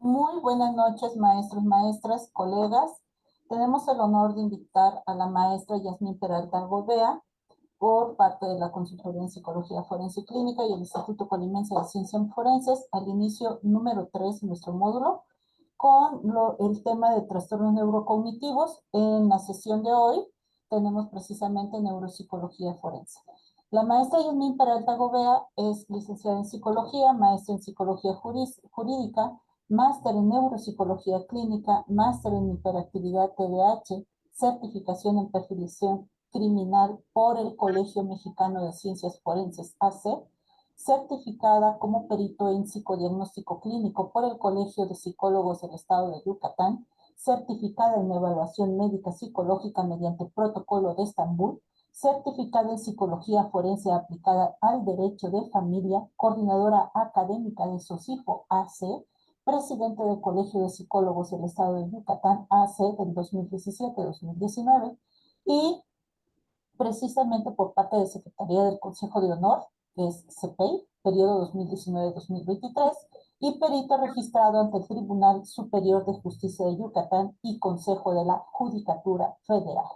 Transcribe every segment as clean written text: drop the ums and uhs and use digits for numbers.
Muy buenas noches, maestros, maestras, colegas. Tenemos el honor de invitar a la maestra Yasmín Peralta Gobea por parte de la Consultoría en Psicología Forense y Clínica y el Instituto Colimense de Ciencias Forenses al inicio número 3 en nuestro módulo con el tema de trastornos neurocognitivos. En la sesión de hoy tenemos precisamente neuropsicología forense. La maestra Yasmín Peralta Gobea es licenciada en psicología, maestra en psicología jurídica, máster en neuropsicología clínica, máster en hiperactividad TDAH, certificación en perfilación criminal por el Colegio Mexicano de Ciencias Forenses, AC, certificada como perito en psicodiagnóstico clínico por el Colegio de Psicólogos del Estado de Yucatán, certificada en evaluación médica psicológica mediante protocolo de Estambul, certificada en psicología forense aplicada al derecho de familia, coordinadora académica de SOCIFO AC, presidente del Colegio de Psicólogos del Estado de Yucatán AC del 2017-2019 y precisamente por parte de Secretaría del Consejo de Honor, que es CPI, periodo 2019-2023, y perito registrado ante el Tribunal Superior de Justicia de Yucatán y Consejo de la Judicatura Federal.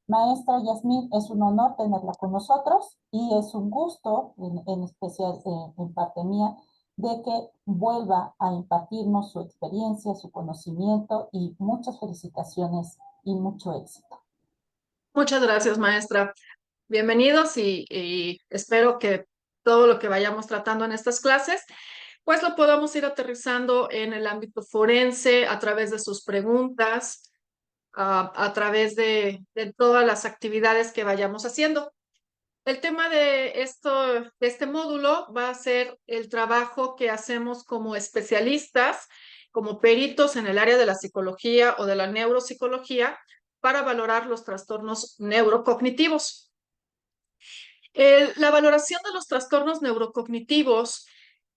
Maestra Yasmín, es un honor tenerla con nosotros y es un gusto, en especial en parte mía, de que vuelva a impartirnos su experiencia, su conocimiento y muchas felicitaciones y mucho éxito. Muchas gracias, maestra. Bienvenidos y espero que todo lo que vayamos tratando en estas clases, pues lo podamos ir aterrizando en el ámbito forense a través de sus preguntas, a través de todas las actividades que vayamos haciendo. El tema de este módulo va a ser el trabajo que hacemos como especialistas, como peritos en el área de la psicología o de la neuropsicología para valorar los trastornos neurocognitivos. La valoración de los trastornos neurocognitivos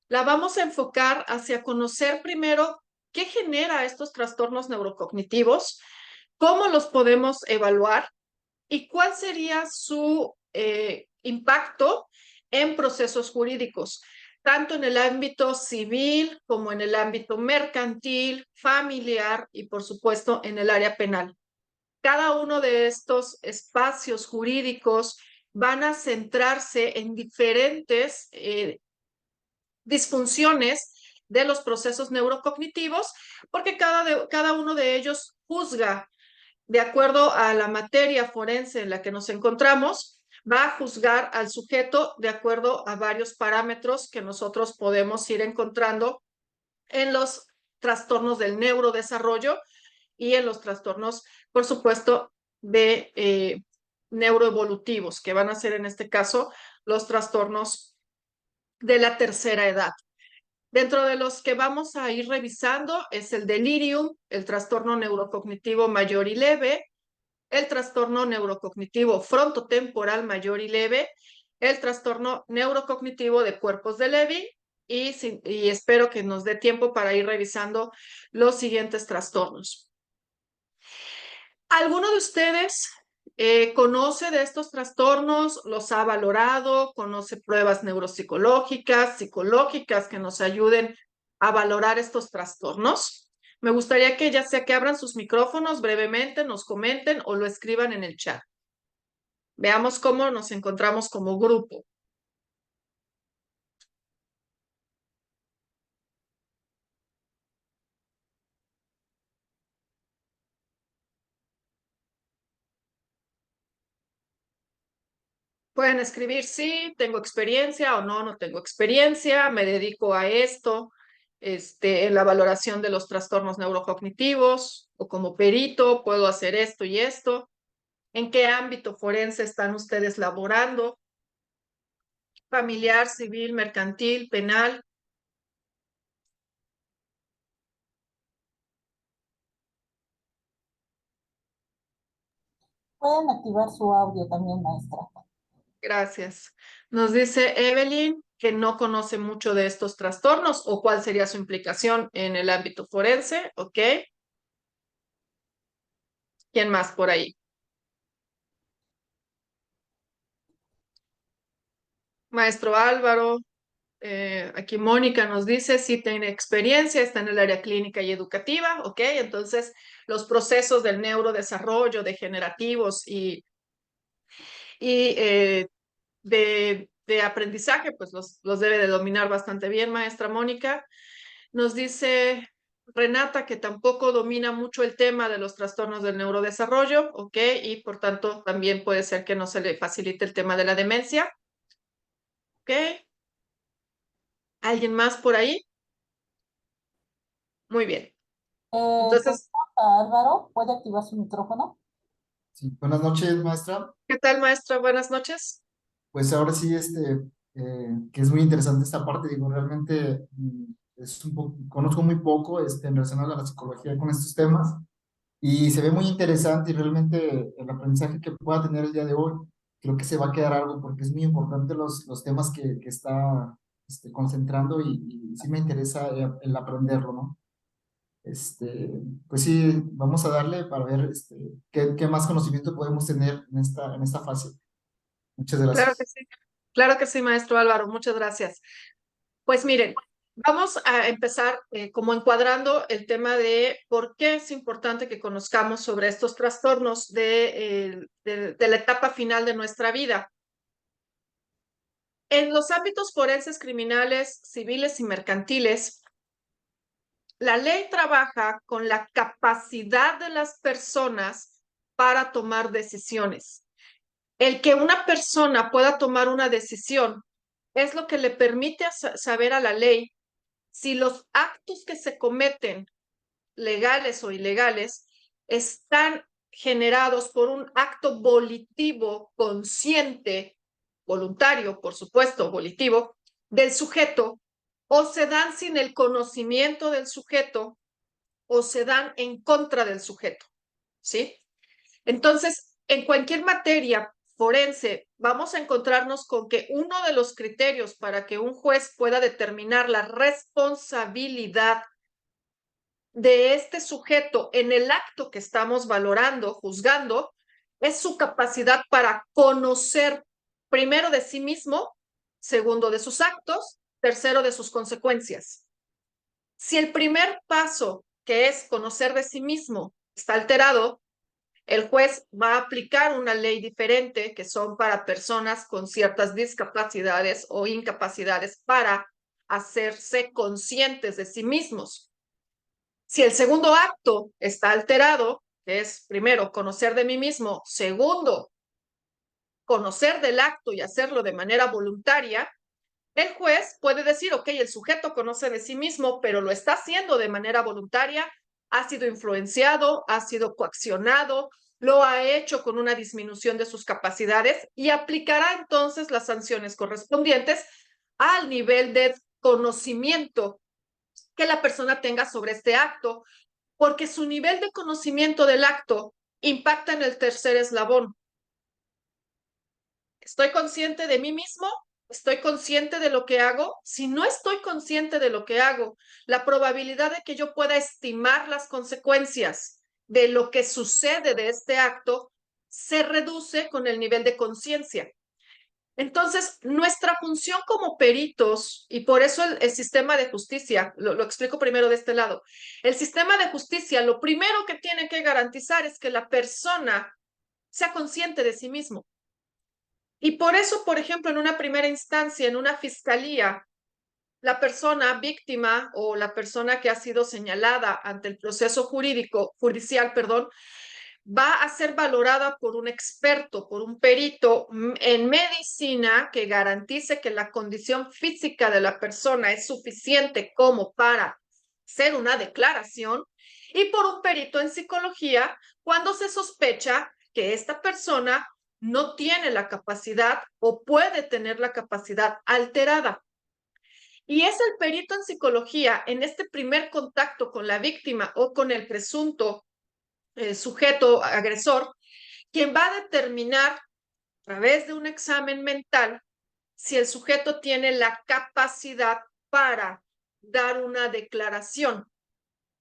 la vamos a enfocar hacia conocer primero qué genera estos trastornos neurocognitivos, cómo los podemos evaluar y cuál sería su impacto en procesos jurídicos, tanto en el ámbito civil como en el ámbito mercantil, familiar y, por supuesto, en el área penal. Cada uno de estos espacios jurídicos van a centrarse en diferentes disfunciones de los procesos neurocognitivos, porque cada uno de ellos juzga de acuerdo a la materia forense en la que nos encontramos, va a juzgar al sujeto de acuerdo a varios parámetros que nosotros podemos ir encontrando en los trastornos del neurodesarrollo y en los trastornos, por supuesto, de neuroevolutivos, que van a ser en este caso los trastornos de la tercera edad. Dentro de los que vamos a ir revisando es el delirium, el trastorno neurocognitivo mayor y leve, el trastorno neurocognitivo frontotemporal mayor y leve, el trastorno neurocognitivo de cuerpos de Levy y espero que nos dé tiempo para ir revisando los siguientes trastornos. ¿Alguno de ustedes conoce de estos trastornos? ¿Los ha valorado? ¿Conoce pruebas neuropsicológicas, psicológicas que nos ayuden a valorar estos trastornos? Me gustaría que ya sea que abran sus micrófonos brevemente, nos comenten o lo escriban en el chat. Veamos cómo nos encontramos como grupo. Pueden escribir sí, tengo experiencia o no, no tengo experiencia, me dedico a esto, en la valoración de los trastornos neurocognitivos o como perito puedo hacer esto y esto. ¿En qué ámbito forense están ustedes laborando? Familiar, civil, mercantil, penal. Pueden activar su audio también, maestra. Gracias. Nos dice Evelyn que no conoce mucho de estos trastornos o cuál sería su implicación en el ámbito forense. ¿Ok? ¿Quién más por ahí? Maestro Álvaro. Aquí Mónica nos dice si tiene experiencia, está en el área clínica y educativa, ¿ok? Entonces, los procesos del neurodesarrollo degenerativos y de aprendizaje, pues los debe de dominar bastante bien, maestra Mónica. Nos dice Renata que tampoco domina mucho el tema de los trastornos del neurodesarrollo, ¿ok? Y por tanto también puede ser que no se le facilite el tema de la demencia, ¿ok? ¿Alguien más por ahí? Muy bien. Pues Entonces, Álvaro, ¿puede activar su micrófono? Sí, buenas noches, maestra. ¿qué tal, maestra? Buenas noches. Pues ahora sí, que es muy interesante esta parte, digo, realmente conozco muy poco en relación a la psicología con estos temas y se ve muy interesante y realmente el aprendizaje que pueda tener el día de hoy, creo que se va a quedar algo porque es muy importante los temas que está concentrando y sí me interesa el aprenderlo, ¿no? Este, pues sí, vamos a darle para ver qué más conocimiento podemos tener en esta fase. Muchas Claro que gracias. sí. Claro que sí, maestro Álvaro. Muchas gracias. Pues miren, vamos a empezar como encuadrando el tema de por qué es importante que conozcamos sobre estos trastornos de la etapa final de nuestra vida. En los ámbitos forenses, criminales, civiles y mercantiles, la ley trabaja con la capacidad de las personas para tomar decisiones. El que una persona pueda tomar una decisión es lo que le permite saber a la ley si los actos que se cometen, legales o ilegales, están generados por un acto volitivo, consciente, voluntario, por supuesto, volitivo, del sujeto, o se dan sin el conocimiento del sujeto, o se dan en contra del sujeto, ¿sí? Entonces, en cualquier materia forense, vamos a encontrarnos con que uno de los criterios para que un juez pueda determinar la responsabilidad de este sujeto en el acto que estamos valorando, juzgando, es su capacidad para conocer primero de sí mismo, segundo de sus actos, tercero de sus consecuencias. Si el primer paso, que es conocer de sí mismo, está alterado, el juez va a aplicar una ley diferente que son para personas con ciertas discapacidades o incapacidades para hacerse conscientes de sí mismos. Si el segundo acto está alterado, que es primero conocer de mí mismo, segundo conocer del acto y hacerlo de manera voluntaria, el juez puede decir, ok, el sujeto conoce de sí mismo, pero lo está haciendo de manera voluntaria, ha sido influenciado, ha sido coaccionado, lo ha hecho con una disminución de sus capacidades y aplicará entonces las sanciones correspondientes al nivel de conocimiento que la persona tenga sobre este acto, porque su nivel de conocimiento del acto impacta en el tercer eslabón. ¿Estoy consciente de mí mismo? ¿Estoy consciente de lo que hago? Si no estoy consciente de lo que hago, la probabilidad de que yo pueda estimar las consecuencias de lo que sucede de este acto se reduce con el nivel de conciencia. Entonces, nuestra función como peritos, y por eso el sistema de justicia, lo explico primero de este lado, el sistema de justicia lo primero que tiene que garantizar es que la persona sea consciente de sí mismo. Y por eso, por ejemplo, en una primera instancia, en una fiscalía, la persona víctima o la persona que ha sido señalada ante el proceso judicial, perdón, va a ser valorada por un experto, por un perito en medicina que garantice que la condición física de la persona es suficiente como para hacer una declaración, y por un perito en psicología cuando se sospecha que esta persona no tiene la capacidad o puede tener la capacidad alterada. Y es el perito en psicología, en este primer contacto con la víctima o con el presunto sujeto agresor, quien va a determinar a través de un examen mental si el sujeto tiene la capacidad para dar una declaración,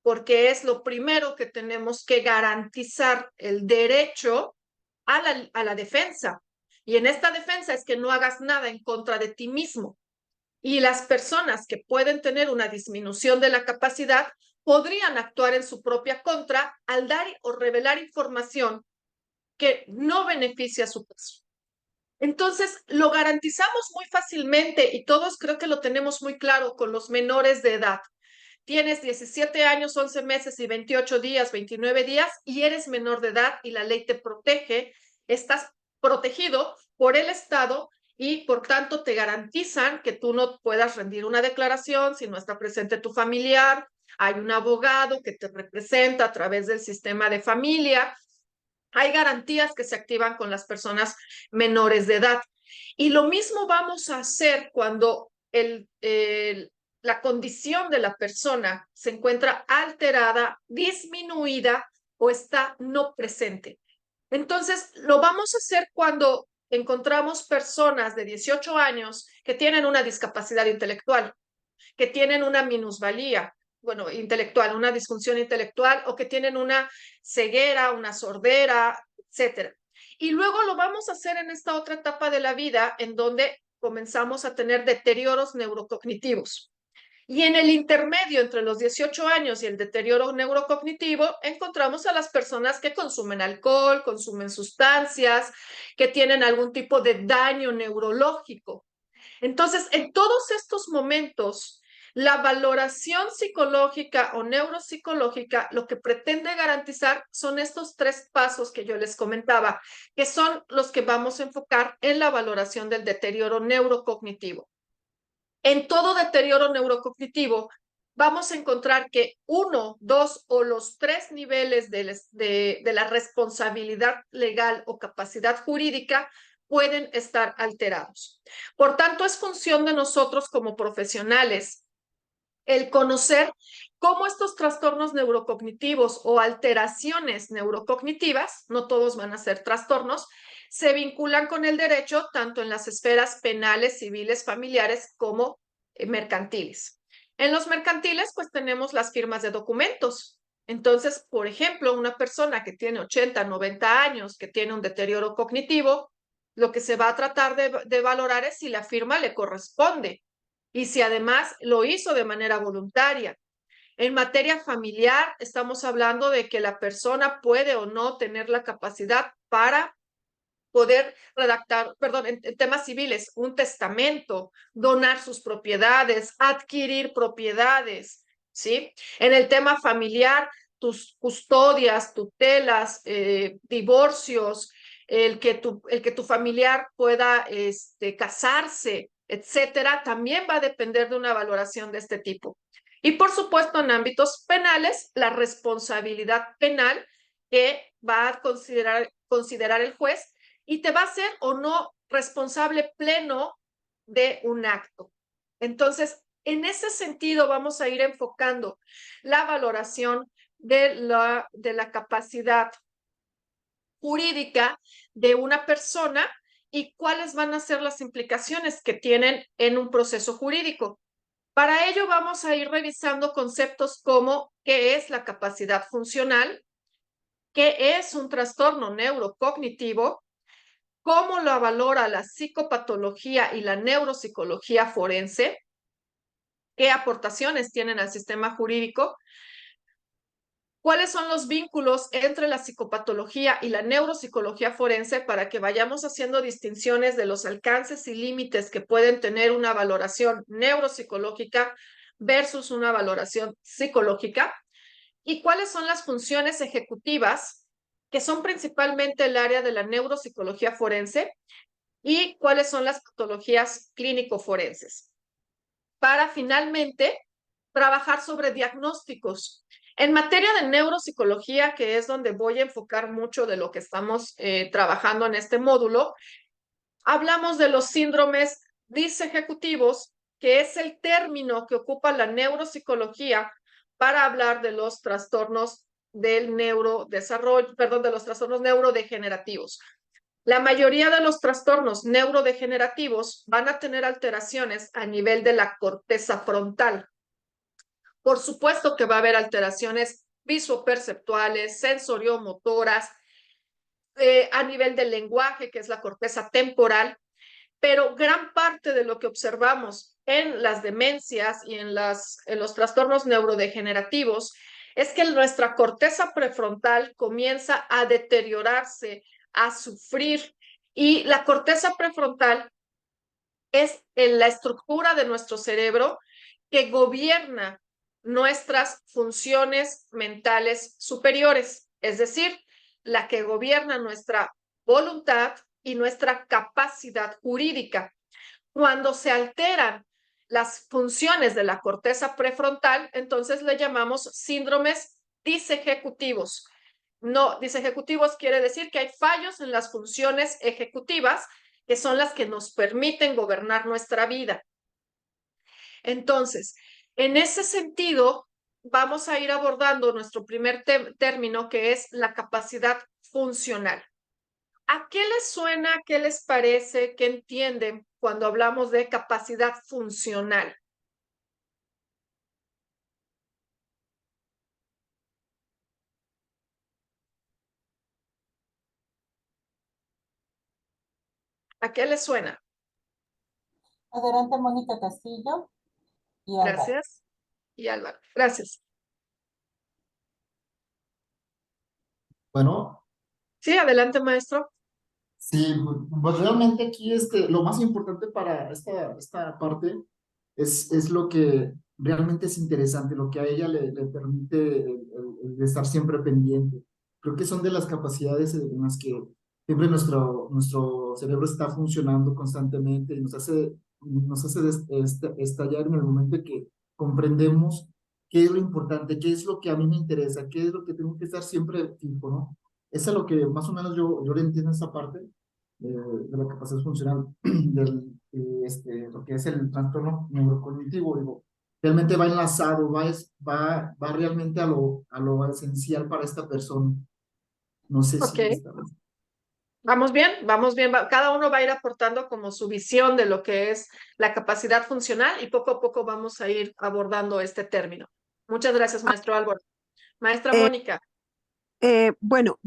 porque es lo primero que tenemos que garantizar, el derecho a la defensa. Y en esta defensa es que no hagas nada en contra de ti mismo. Y las personas que pueden tener una disminución de la capacidad podrían actuar en su propia contra al dar o revelar información que no beneficia a su caso. Entonces, lo garantizamos muy fácilmente y todos creo que lo tenemos muy claro con los menores de edad. Tienes 17 años, 11 meses y 28 días, 29 días y eres menor de edad y la ley te protege, estás protegido por el Estado y por tanto te garantizan que tú no puedas rendir una declaración si no está presente tu familiar. Hay un abogado que te representa a través del sistema de familia. Hay garantías que se activan con las personas menores de edad. Y lo mismo vamos a hacer cuando la condición de la persona se encuentra alterada, disminuida o está no presente. Entonces, lo vamos a hacer cuando encontramos personas de 18 años que tienen una discapacidad intelectual, que tienen una minusvalía, bueno, intelectual, una disfunción intelectual o que tienen una ceguera, una sordera, etcétera. Y luego lo vamos a hacer en esta otra etapa de la vida en donde comenzamos a tener deterioros neurocognitivos. Y en el intermedio entre los 18 años y el deterioro neurocognitivo, encontramos a las personas que consumen alcohol, consumen sustancias, que tienen algún tipo de daño neurológico. Entonces, en todos estos momentos, la valoración psicológica o neuropsicológica lo que pretende garantizar son estos 3 pasos que yo les comentaba, que son los que vamos a enfocar en la valoración del deterioro neurocognitivo. En todo deterioro neurocognitivo, vamos a encontrar que 1, 2 o los 3 niveles de la responsabilidad legal o capacidad jurídica pueden estar alterados. Por tanto, es función de nosotros como profesionales el conocer cómo estos trastornos neurocognitivos o alteraciones neurocognitivas, no todos van a ser trastornos, se vinculan con el derecho tanto en las esferas penales, civiles, familiares como mercantiles. En los mercantiles, pues tenemos las firmas de documentos. Entonces, por ejemplo, una persona que tiene 80, 90 años, que tiene un deterioro cognitivo, lo que se va a tratar de valorar es si la firma le corresponde y si además lo hizo de manera voluntaria. En materia familiar, estamos hablando de que la persona puede o no tener la capacidad para poder redactar, perdón, en temas civiles, un testamento, donar sus propiedades, adquirir propiedades, ¿sí? En el tema familiar, tus custodias, tutelas, divorcios, el que tu familiar pueda casarse, etcétera, también va a depender de una valoración de este tipo. Y por supuesto, en ámbitos penales, la responsabilidad penal que va a considerar el juez y te va a ser o no responsable pleno de un acto. Entonces, en ese sentido, vamos a ir enfocando la valoración de la capacidad jurídica de una persona y cuáles van a ser las implicaciones que tienen en un proceso jurídico. Para ello vamos a ir revisando conceptos como qué es la capacidad funcional, qué es un trastorno neurocognitivo, cómo lo valora la psicopatología y la neuropsicología forense, qué aportaciones tienen al sistema jurídico, cuáles son los vínculos entre la psicopatología y la neuropsicología forense para que vayamos haciendo distinciones de los alcances y límites que pueden tener una valoración neuropsicológica versus una valoración psicológica, y cuáles son las funciones ejecutivas, que son principalmente el área de la neuropsicología forense, y cuáles son las patologías clínico-forenses, para finalmente trabajar sobre diagnósticos. En materia de neuropsicología, que es donde voy a enfocar mucho de lo que estamos trabajando en este módulo, hablamos de los síndromes disejecutivos, que es el término que ocupa la neuropsicología para hablar de los trastornos del neurodesarrollo, perdón, de los trastornos neurodegenerativos. La mayoría de los trastornos neurodegenerativos van a tener alteraciones a nivel de la corteza frontal. Por supuesto que va a haber alteraciones visoperceptuales, sensoriomotoras, a nivel del lenguaje, que es la corteza temporal, pero gran parte de lo que observamos en las demencias y en los trastornos neurodegenerativos es que nuestra corteza prefrontal comienza a deteriorarse, a sufrir, y la corteza prefrontal es la estructura de nuestro cerebro que gobierna nuestras funciones mentales superiores, es decir, la que gobierna nuestra voluntad y nuestra capacidad jurídica. Cuando se alteran las funciones de la corteza prefrontal, entonces le llamamos síndromes disejecutivos. No, disejecutivos quiere decir que hay fallos en las funciones ejecutivas, que son las que nos permiten gobernar nuestra vida. Entonces, en ese sentido, vamos a ir abordando nuestro primer término, que es la capacidad funcional. ¿A qué les suena, qué les parece, qué entienden cuando hablamos de capacidad funcional? ¿A qué les suena? Adelante, Mónica Castillo y Álvaro. Gracias. Y Álvaro, gracias. Bueno, Sí, adelante, maestro. sí, pues realmente aquí lo más importante para esta parte es lo que realmente es interesante, lo que a ella le permite el estar siempre pendiente. Creo que son de las capacidades en las que siempre nuestro cerebro está funcionando constantemente y nos hace estallar en el momento en que comprendemos qué es lo importante, qué es lo que a mí me interesa, qué es lo que tengo que estar siempre fijo, ¿no? Eso es lo que más o menos yo le entiendo esa parte de la capacidad funcional lo que es el trastorno neurocognitivo, digo, realmente va enlazado, va realmente a lo esencial para esta persona. No sé Ok, si está. vamos bien, vamos bien. Cada uno va a ir aportando como su visión de lo que es la capacidad funcional y poco a poco vamos a ir abordando este término. Muchas gracias, maestro Álvaro. Maestra Eh, Mónica. bueno,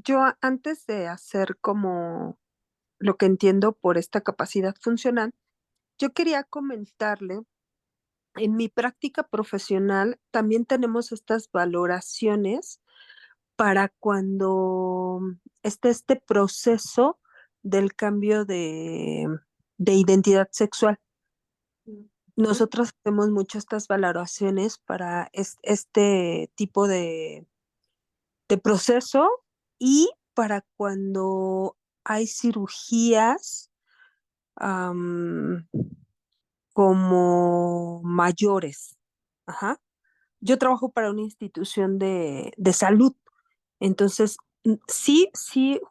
antes de hacer como lo que entiendo por esta capacidad funcional, yo quería comentarle, en mi práctica profesional también tenemos estas valoraciones para cuando está este proceso del cambio de identidad sexual. Nosotros hacemos mucho estas valoraciones para este tipo de proceso y para cuando hay cirugías am, como mayores. Ajá. Yo trabajo para una institución de salud, entonces sí,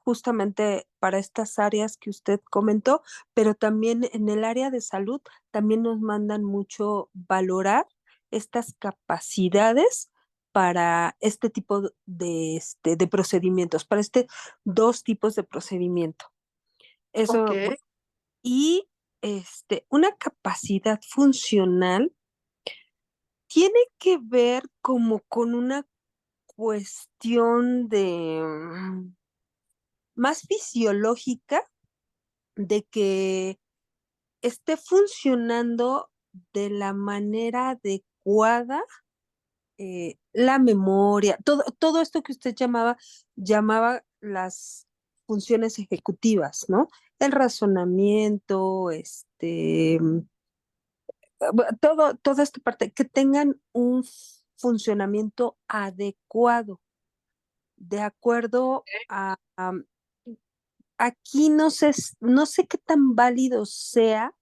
justamente para estas áreas que usted comentó, pero también en el área de salud, también nos mandan mucho valorar estas capacidades para este tipo de procedimientos, para dos tipos de procedimiento. Ok, Eso, y una capacidad funcional tiene que ver como con una cuestión más fisiológica de que esté funcionando de la manera adecuada la memoria, todo esto que usted llamaba las funciones ejecutivas, ¿no? El razonamiento, toda esta parte, que tengan un funcionamiento adecuado, de acuerdo a aquí no sé qué tan válido sea,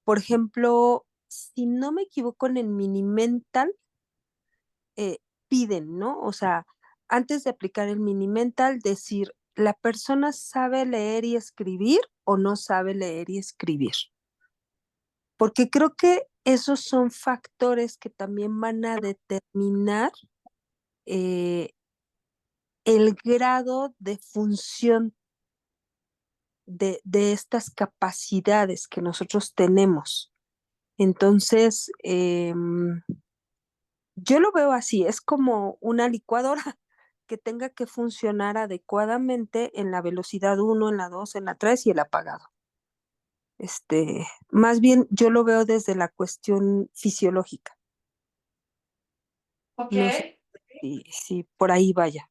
por ejemplo, si no me equivoco en el Minimental, piden, ¿no? O sea, antes de aplicar el Minimental, decir, ¿la persona sabe leer y escribir o no sabe leer y escribir? Porque creo que esos son factores que también van a determinar eh, el grado de función de estas capacidades que nosotros tenemos. Entonces, yo lo veo así, es como una licuadora que tenga que funcionar adecuadamente en la velocidad 1, en la 2, en la 3 y el apagado. Más bien yo lo veo desde la cuestión fisiológica. Ok. No sé si por ahí vaya.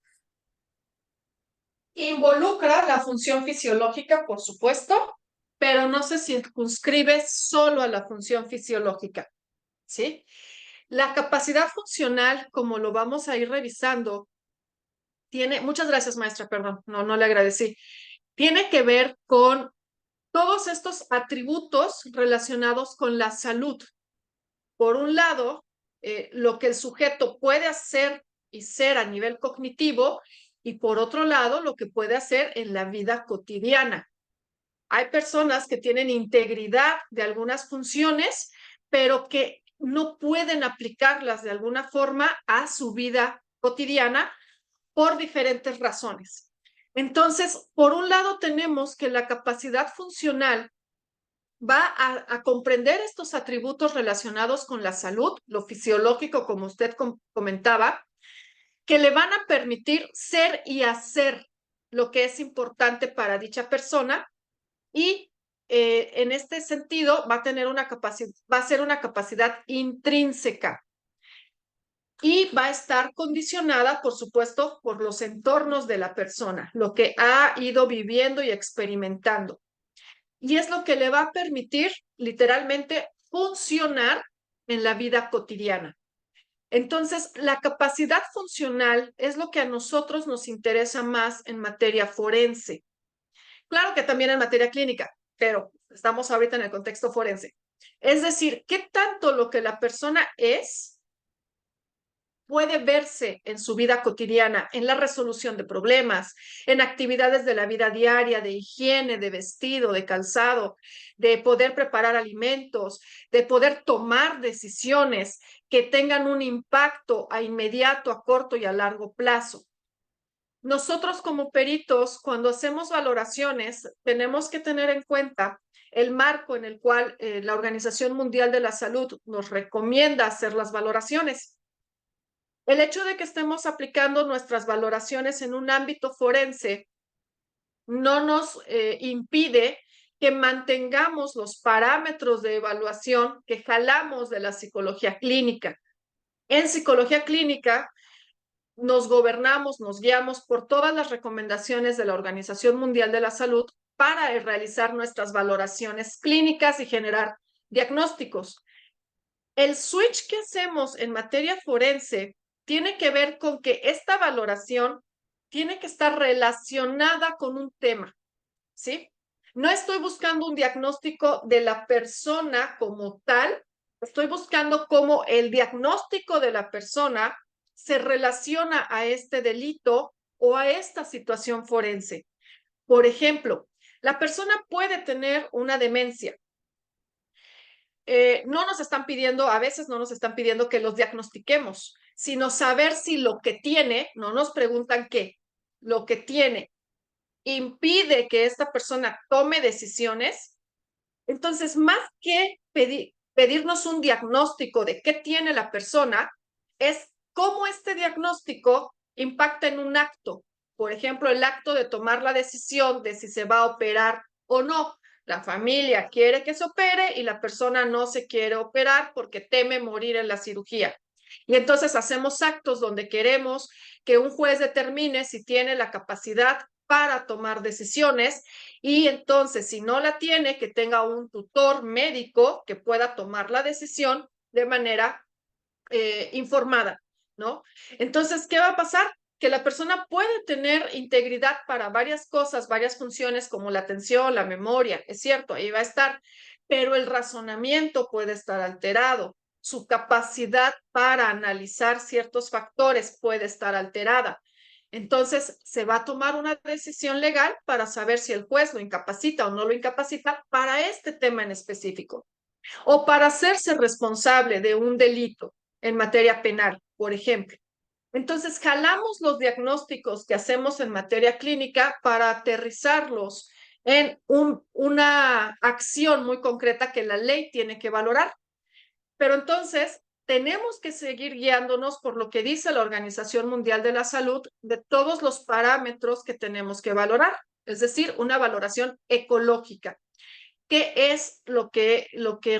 Involucra la función fisiológica, por supuesto, pero no se circunscribe solo a la función fisiológica, ¿sí? La capacidad funcional, como lo vamos a ir revisando, muchas gracias, maestra, perdón, no le agradecí, tiene que ver con todos estos atributos relacionados con la salud. Por un lado, lo que el sujeto puede hacer y ser a nivel cognitivo, y por otro lado, lo que puede hacer en la vida cotidiana. Hay personas que tienen integridad de algunas funciones, pero que no pueden aplicarlas de alguna forma a su vida cotidiana por diferentes razones. Entonces, por un lado tenemos que la capacidad funcional va a comprender estos atributos relacionados con la salud, lo fisiológico, como usted comentaba, que le van a permitir ser y hacer lo que es importante para dicha persona, y en este sentido va a tener va a ser una capacidad intrínseca y va a estar condicionada, por supuesto, por los entornos de la persona, lo que ha ido viviendo y experimentando. Y es lo que le va a permitir literalmente funcionar en la vida cotidiana. Entonces, la capacidad funcional es lo que a nosotros nos interesa más en materia forense. Claro que también en materia clínica, pero estamos ahorita en el contexto forense. Es decir, ¿qué tanto lo que la persona es puede verse en su vida cotidiana, en la resolución de problemas, en actividades de la vida diaria, de higiene, de vestido, de calzado, de poder preparar alimentos, de poder tomar decisiones que tengan un impacto a inmediato, a corto y a largo plazo? Nosotros como peritos, cuando hacemos valoraciones, tenemos que tener en cuenta el marco en el cual la Organización Mundial de la Salud nos recomienda hacer las valoraciones. El hecho de que estemos aplicando nuestras valoraciones en un ámbito forense no nos impide que mantengamos los parámetros de evaluación que jalamos de la psicología clínica. En psicología clínica nos gobernamos, nos guiamos por todas las recomendaciones de la Organización Mundial de la Salud para realizar nuestras valoraciones clínicas y generar diagnósticos. El switch que hacemos en materia forense tiene que ver con que esta valoración tiene que estar relacionada con un tema, ¿sí? No estoy buscando un diagnóstico de la persona como tal, estoy buscando cómo el diagnóstico de la persona se relaciona a este delito o a esta situación forense. Por ejemplo, la persona puede tener una demencia. No nos están pidiendo, a veces no nos están pidiendo que los diagnostiquemos, sino saber si lo que tiene, no nos preguntan qué, lo que tiene impide que esta persona tome decisiones. Entonces, más que pedirnos un diagnóstico de qué tiene la persona, es cómo este diagnóstico impacta en un acto. Por ejemplo, el acto de tomar la decisión de si se va a operar o no. La familia quiere que se opere y la persona no se quiere operar porque teme morir en la cirugía. Y entonces hacemos actos donde queremos que un juez determine si tiene la capacidad para tomar decisiones, y entonces si no la tiene, que tenga un tutor médico que pueda tomar la decisión de manera informada, ¿no? Entonces, ¿qué va a pasar? Que la persona puede tener integridad para varias cosas, varias funciones como la atención, la memoria, es cierto, ahí va a estar, pero el razonamiento puede estar alterado, su capacidad para analizar ciertos factores puede estar alterada. Entonces, se va a tomar una decisión legal para saber si el juez lo incapacita o no lo incapacita para este tema en específico, o para hacerse responsable de un delito en materia penal, por ejemplo. Entonces, jalamos los diagnósticos que hacemos en materia clínica para aterrizarlos en una acción muy concreta que la ley tiene que valorar. Pero entonces, tenemos que seguir guiándonos por lo que dice la Organización Mundial de la Salud de todos los parámetros que tenemos que valorar, es decir, una valoración ecológica. qué es lo que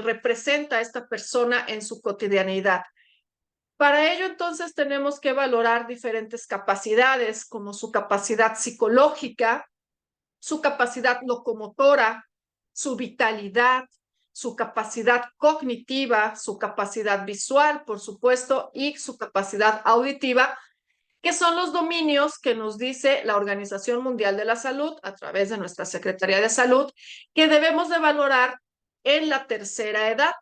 representa esta persona en su cotidianidad. Para ello, entonces, tenemos que valorar diferentes capacidades, como su capacidad psicológica, su capacidad locomotora, su vitalidad, su capacidad cognitiva, su capacidad visual, por supuesto, y su capacidad auditiva, que son los dominios que nos dice la Organización Mundial de la Salud a través de nuestra Secretaría de Salud, que debemos de valorar en la tercera edad.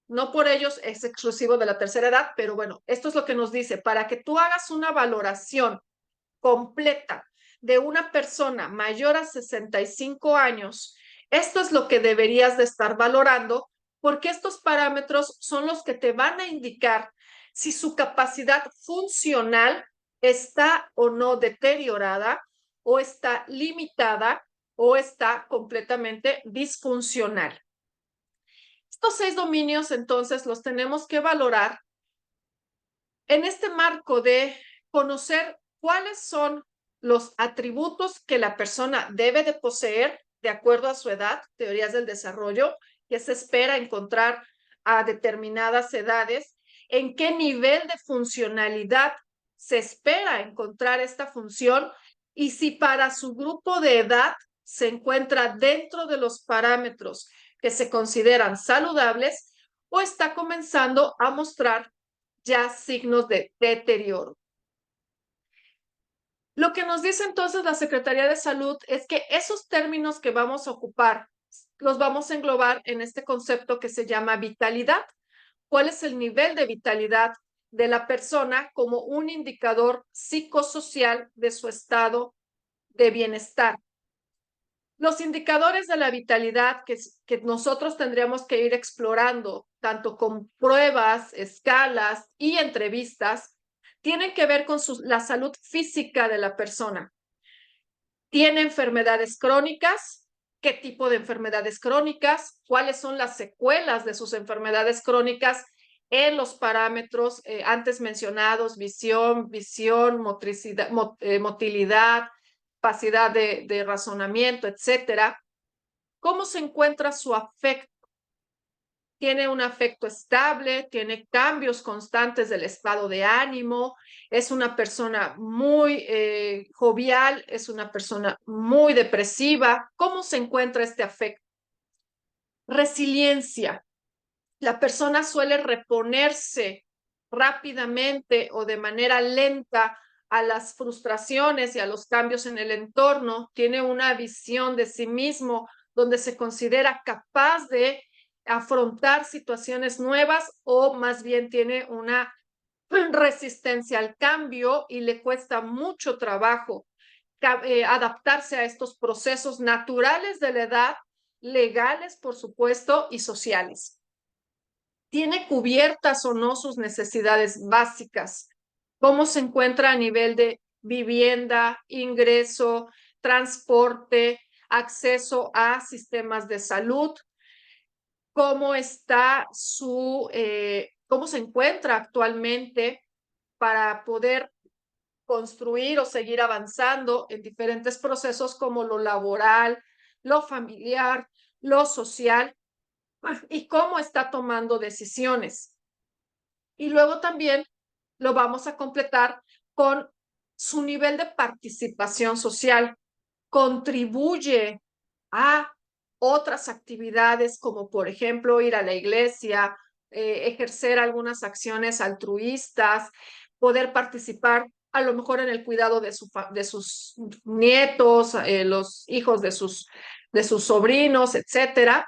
No por ellos es exclusivo de la tercera edad, pero bueno, esto es lo que nos dice. Para que tú hagas una valoración completa de una persona mayor a 65 años, esto es lo que deberías de estar valorando, porque estos parámetros son los que te van a indicar si su capacidad funcional está o no deteriorada, o está limitada, o está completamente disfuncional. Estos 6 dominios, entonces, los tenemos que valorar en este marco de conocer cuáles son los atributos que la persona debe de poseer de acuerdo a su edad, teorías del desarrollo, que se espera encontrar a determinadas edades, en qué nivel de funcionalidad se espera encontrar esta función y si para su grupo de edad se encuentra dentro de los parámetros que se consideran saludables o está comenzando a mostrar ya signos de deterioro. Lo que nos dice entonces la Secretaría de Salud es que esos términos que vamos a ocupar los vamos a englobar en este concepto que se llama vitalidad. ¿Cuál es el nivel de vitalidad de la persona como un indicador psicosocial de su estado de bienestar? Los indicadores de la vitalidad que nosotros tendríamos que ir explorando, tanto con pruebas, escalas y entrevistas, tienen que ver con la salud física de la persona. ¿Tiene enfermedades crónicas? ¿Qué tipo de enfermedades crónicas? ¿Cuáles son las secuelas de sus enfermedades crónicas en los parámetros antes mencionados? Visión, motricidad, motilidad, capacidad de razonamiento, etcétera. ¿Cómo se encuentra su afecto? ¿Tiene un afecto estable? ¿Tiene cambios constantes del estado de ánimo? ¿Es una persona muy jovial? ¿Es una persona muy depresiva? ¿Cómo se encuentra este afecto? Resiliencia. La persona suele reponerse rápidamente o de manera lenta a las frustraciones y a los cambios en el entorno, tiene una visión de sí mismo donde se considera capaz de afrontar situaciones nuevas o más bien tiene una resistencia al cambio y le cuesta mucho trabajo adaptarse a estos procesos naturales de la edad, legales, por supuesto, y sociales. ¿Tiene cubiertas o no sus necesidades básicas? ¿Cómo se encuentra a nivel de vivienda, ingreso, transporte, acceso a sistemas de salud? ¿Cómo está cómo se encuentra actualmente para poder construir o seguir avanzando en diferentes procesos como lo laboral, lo familiar, lo social? Y cómo está tomando decisiones. Y luego también lo vamos a completar con su nivel de participación social. Contribuye a otras actividades como por ejemplo ir a la iglesia, ejercer algunas acciones altruistas, poder participar a lo mejor en el cuidado de sus nietos, los hijos de sus sobrinos, etcétera.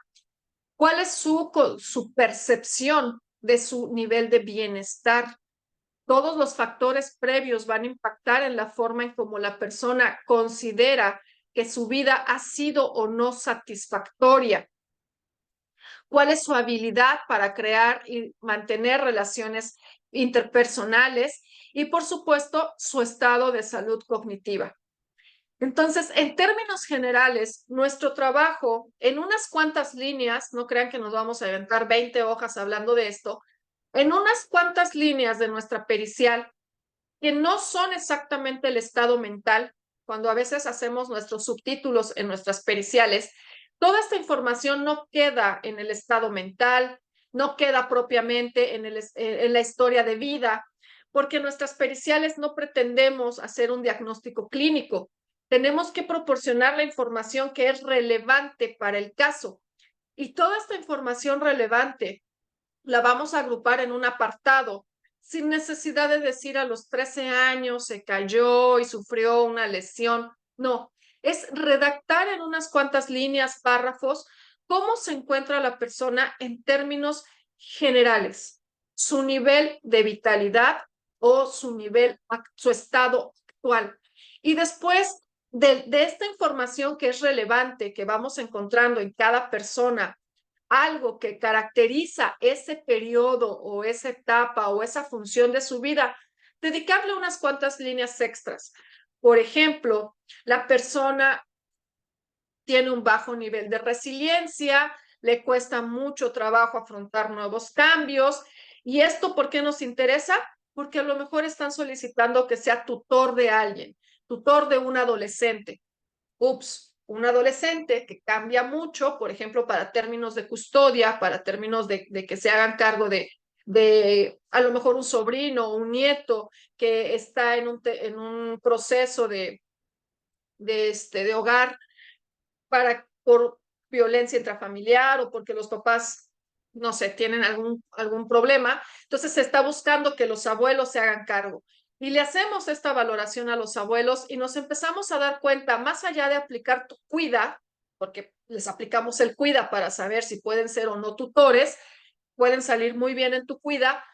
¿Cuál es su percepción de su nivel de bienestar? Todos los factores previos van a impactar en la forma en cómo la persona considera que su vida ha sido o no satisfactoria. ¿Cuál es su habilidad para crear y mantener relaciones interpersonales? Y, por supuesto, su estado de salud cognitiva. Entonces, en términos generales, nuestro trabajo en unas cuantas líneas, no crean que nos vamos a aventar 20 hojas hablando de esto, en unas cuantas líneas de nuestra pericial, que no son exactamente el estado mental, cuando a veces hacemos nuestros subtítulos en nuestras periciales, Toda esta información no queda en el estado mental, no queda propiamente en la historia de vida, porque nuestras periciales no pretendemos hacer un diagnóstico clínico. Tenemos que proporcionar la información que es relevante para el caso. Y toda esta información relevante la vamos a agrupar en un apartado, sin necesidad de decir a los 13 años se cayó y sufrió una lesión. No, es redactar en unas cuantas líneas, párrafos, cómo se encuentra la persona en términos generales, su nivel de vitalidad o su estado actual. Y después de esta información que es relevante, que vamos encontrando en cada persona, algo que caracteriza ese periodo o esa etapa o esa función de su vida, dedicarle unas cuantas líneas extras. Por ejemplo, la persona tiene un bajo nivel de resiliencia, le cuesta mucho trabajo afrontar nuevos cambios. ¿Y esto por qué nos interesa? Porque a lo mejor están solicitando que sea tutor de alguien, tutor de un adolescente. Un adolescente que cambia mucho, por ejemplo, para términos de custodia, para términos de que se hagan cargo de a lo mejor un sobrino o un nieto que está en un proceso de hogar por violencia intrafamiliar o porque los papás, no sé, tienen algún problema. Entonces se está buscando que los abuelos se hagan cargo. Y le hacemos esta valoración a los abuelos y nos empezamos a dar cuenta, más allá de aplicar tu cuida, porque les aplicamos el cuida para saber si pueden ser o no tutores, pueden salir muy bien en tu cuida,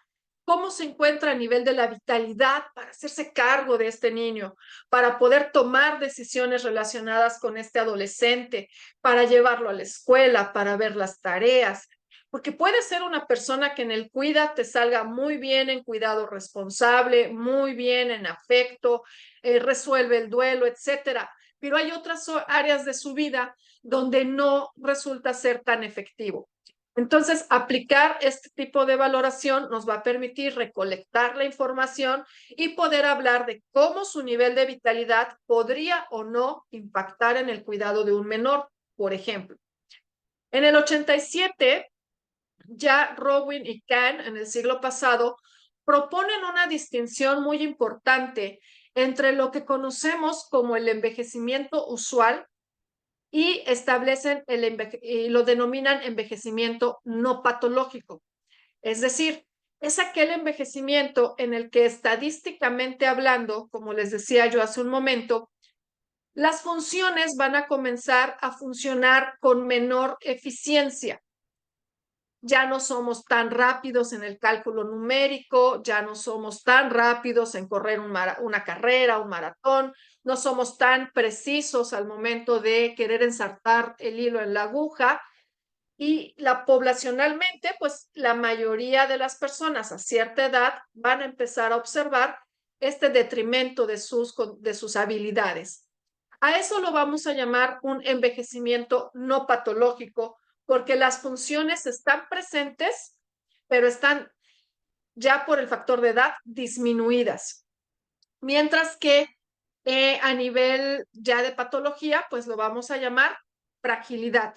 cómo se encuentra a nivel de la vitalidad para hacerse cargo de este niño, para poder tomar decisiones relacionadas con este adolescente, para llevarlo a la escuela, para ver las tareas. Porque puede ser una persona que en el cuida te salga muy bien en cuidado responsable, muy bien en afecto, resuelve el duelo, etcétera. Pero hay otras áreas de su vida donde no resulta ser tan efectivo. Entonces, aplicar este tipo de valoración nos va a permitir recolectar la información y poder hablar de cómo su nivel de vitalidad podría o no impactar en el cuidado de un menor, por ejemplo. En el 87, ya Rowan y Kahn, en el siglo pasado, proponen una distinción muy importante entre lo que conocemos como el envejecimiento usual y establecen y lo denominan envejecimiento no patológico. Es decir, es aquel envejecimiento en el que estadísticamente hablando, como les decía yo hace un momento, las funciones van a comenzar a funcionar con menor eficiencia. Ya no somos tan rápidos en el cálculo numérico, ya no somos tan rápidos en correr una carrera, un maratón, no somos tan precisos al momento de querer ensartar el hilo en la aguja. Y poblacionalmente, pues la mayoría de las personas a cierta edad van a empezar a observar este detrimento de sus habilidades. A eso lo vamos a llamar un envejecimiento no patológico, porque las funciones están presentes, pero están ya por el factor de edad disminuidas. Mientras que a nivel ya de patología, pues lo vamos a llamar fragilidad.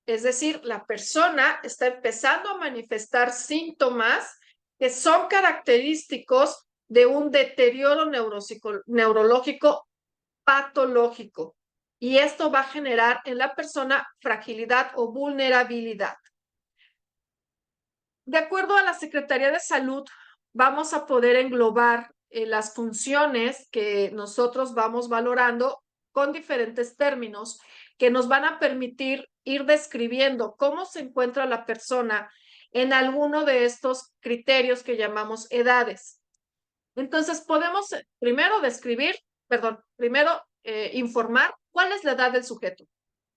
Es decir, la persona está empezando a manifestar síntomas que son característicos de un deterioro neurológico patológico. Y esto va a generar en la persona fragilidad o vulnerabilidad. De acuerdo a la Secretaría de Salud, vamos a poder englobar las funciones que nosotros vamos valorando con diferentes términos que nos van a permitir ir describiendo cómo se encuentra la persona en alguno de estos criterios que llamamos edades. Entonces, podemos primero informar cuál es la edad del sujeto.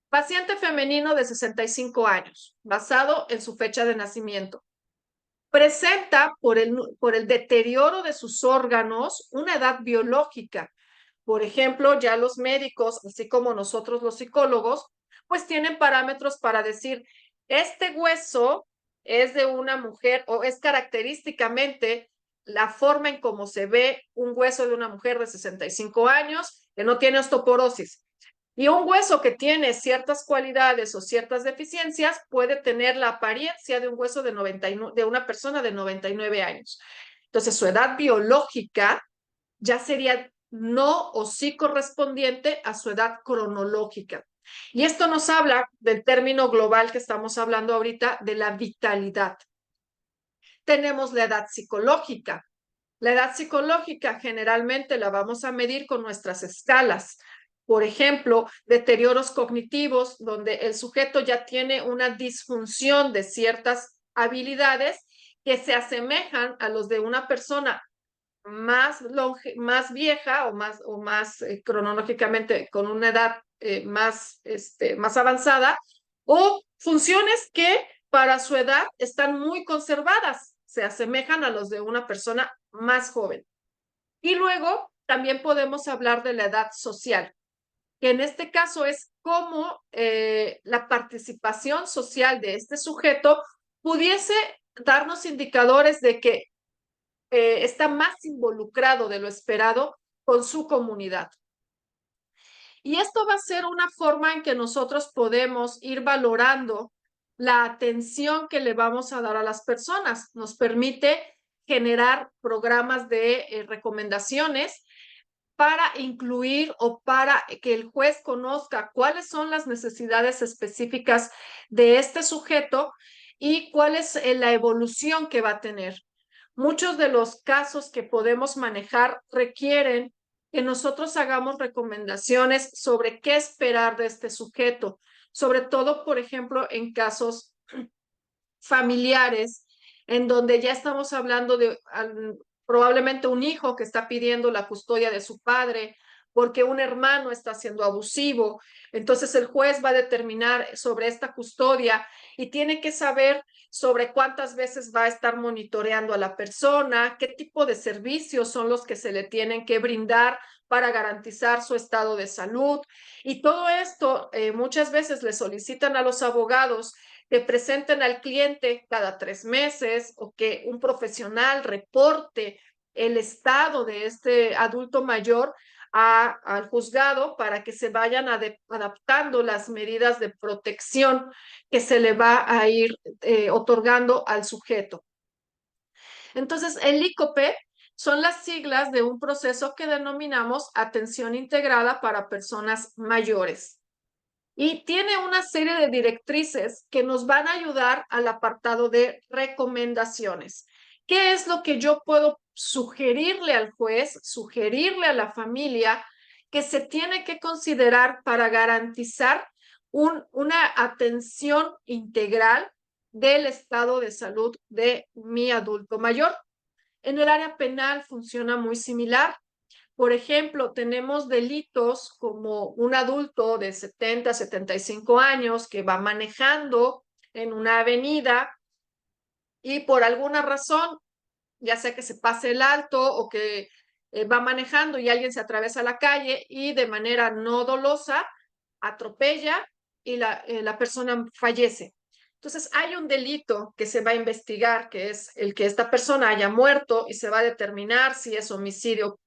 Paciente femenino de 65 años, basado en su fecha de nacimiento. Presenta por el deterioro de sus órganos una edad biológica. Por ejemplo, ya los médicos, así como nosotros los psicólogos, pues tienen parámetros para decir, este hueso es de una mujer o es característicamente la forma en cómo se ve un hueso de una mujer de 65 años que no tiene osteoporosis. Y un hueso que tiene ciertas cualidades o ciertas deficiencias puede tener la apariencia de un hueso de una persona de 99 años. Entonces, su edad biológica ya sería no o sí correspondiente a su edad cronológica. Y esto nos habla del término global que estamos hablando ahorita, de la vitalidad. Tenemos la edad psicológica. La edad psicológica generalmente la vamos a medir con nuestras escalas. Por ejemplo, deterioros cognitivos, donde el sujeto ya tiene una disfunción de ciertas habilidades que se asemejan a los de una persona más vieja o más cronológicamente con una edad más avanzada, o funciones que para su edad están muy conservadas, se asemejan a los de una persona más joven. Y luego también podemos hablar de la edad social, que en este caso es cómo la participación social de este sujeto pudiese darnos indicadores de que está más involucrado de lo esperado con su comunidad. Y esto va a ser una forma en que nosotros podemos ir valorando la atención que le vamos a dar a las personas. Nos permite generar programas de recomendaciones para incluir o para que el juez conozca cuáles son las necesidades específicas de este sujeto y cuál es la evolución que va a tener. Muchos de los casos que podemos manejar requieren que nosotros hagamos recomendaciones sobre qué esperar de este sujeto, sobre todo, por ejemplo, en casos familiares, en donde ya estamos hablando de probablemente un hijo que está pidiendo la custodia de su padre porque un hermano está siendo abusivo. Entonces el juez va a determinar sobre esta custodia y tiene que saber sobre cuántas veces va a estar monitoreando a la persona, qué tipo de servicios son los que se le tienen que brindar para garantizar su estado de salud. Y todo esto muchas veces le solicitan a los abogados que presenten al cliente cada 3 meses o que un profesional reporte el estado de este adulto mayor al juzgado para que se vayan adaptando las medidas de protección que se le va a ir otorgando al sujeto. Entonces, el ICOPE son las siglas de un proceso que denominamos atención integrada para personas mayores. Y tiene una serie de directrices que nos van a ayudar al apartado de recomendaciones. ¿Qué es lo que yo puedo sugerirle al juez, sugerirle a la familia que se tiene que considerar para garantizar una atención integral del estado de salud de mi adulto mayor? En el área penal funciona muy similar. Por ejemplo, tenemos delitos como un adulto de 70, 75 años que va manejando en una avenida y por alguna razón, ya sea que se pase el alto o que va manejando y alguien se atraviesa la calle y de manera no dolosa atropella y la persona fallece. Entonces, hay un delito que se va a investigar, que es el que esta persona haya muerto y se va a determinar si es homicidio,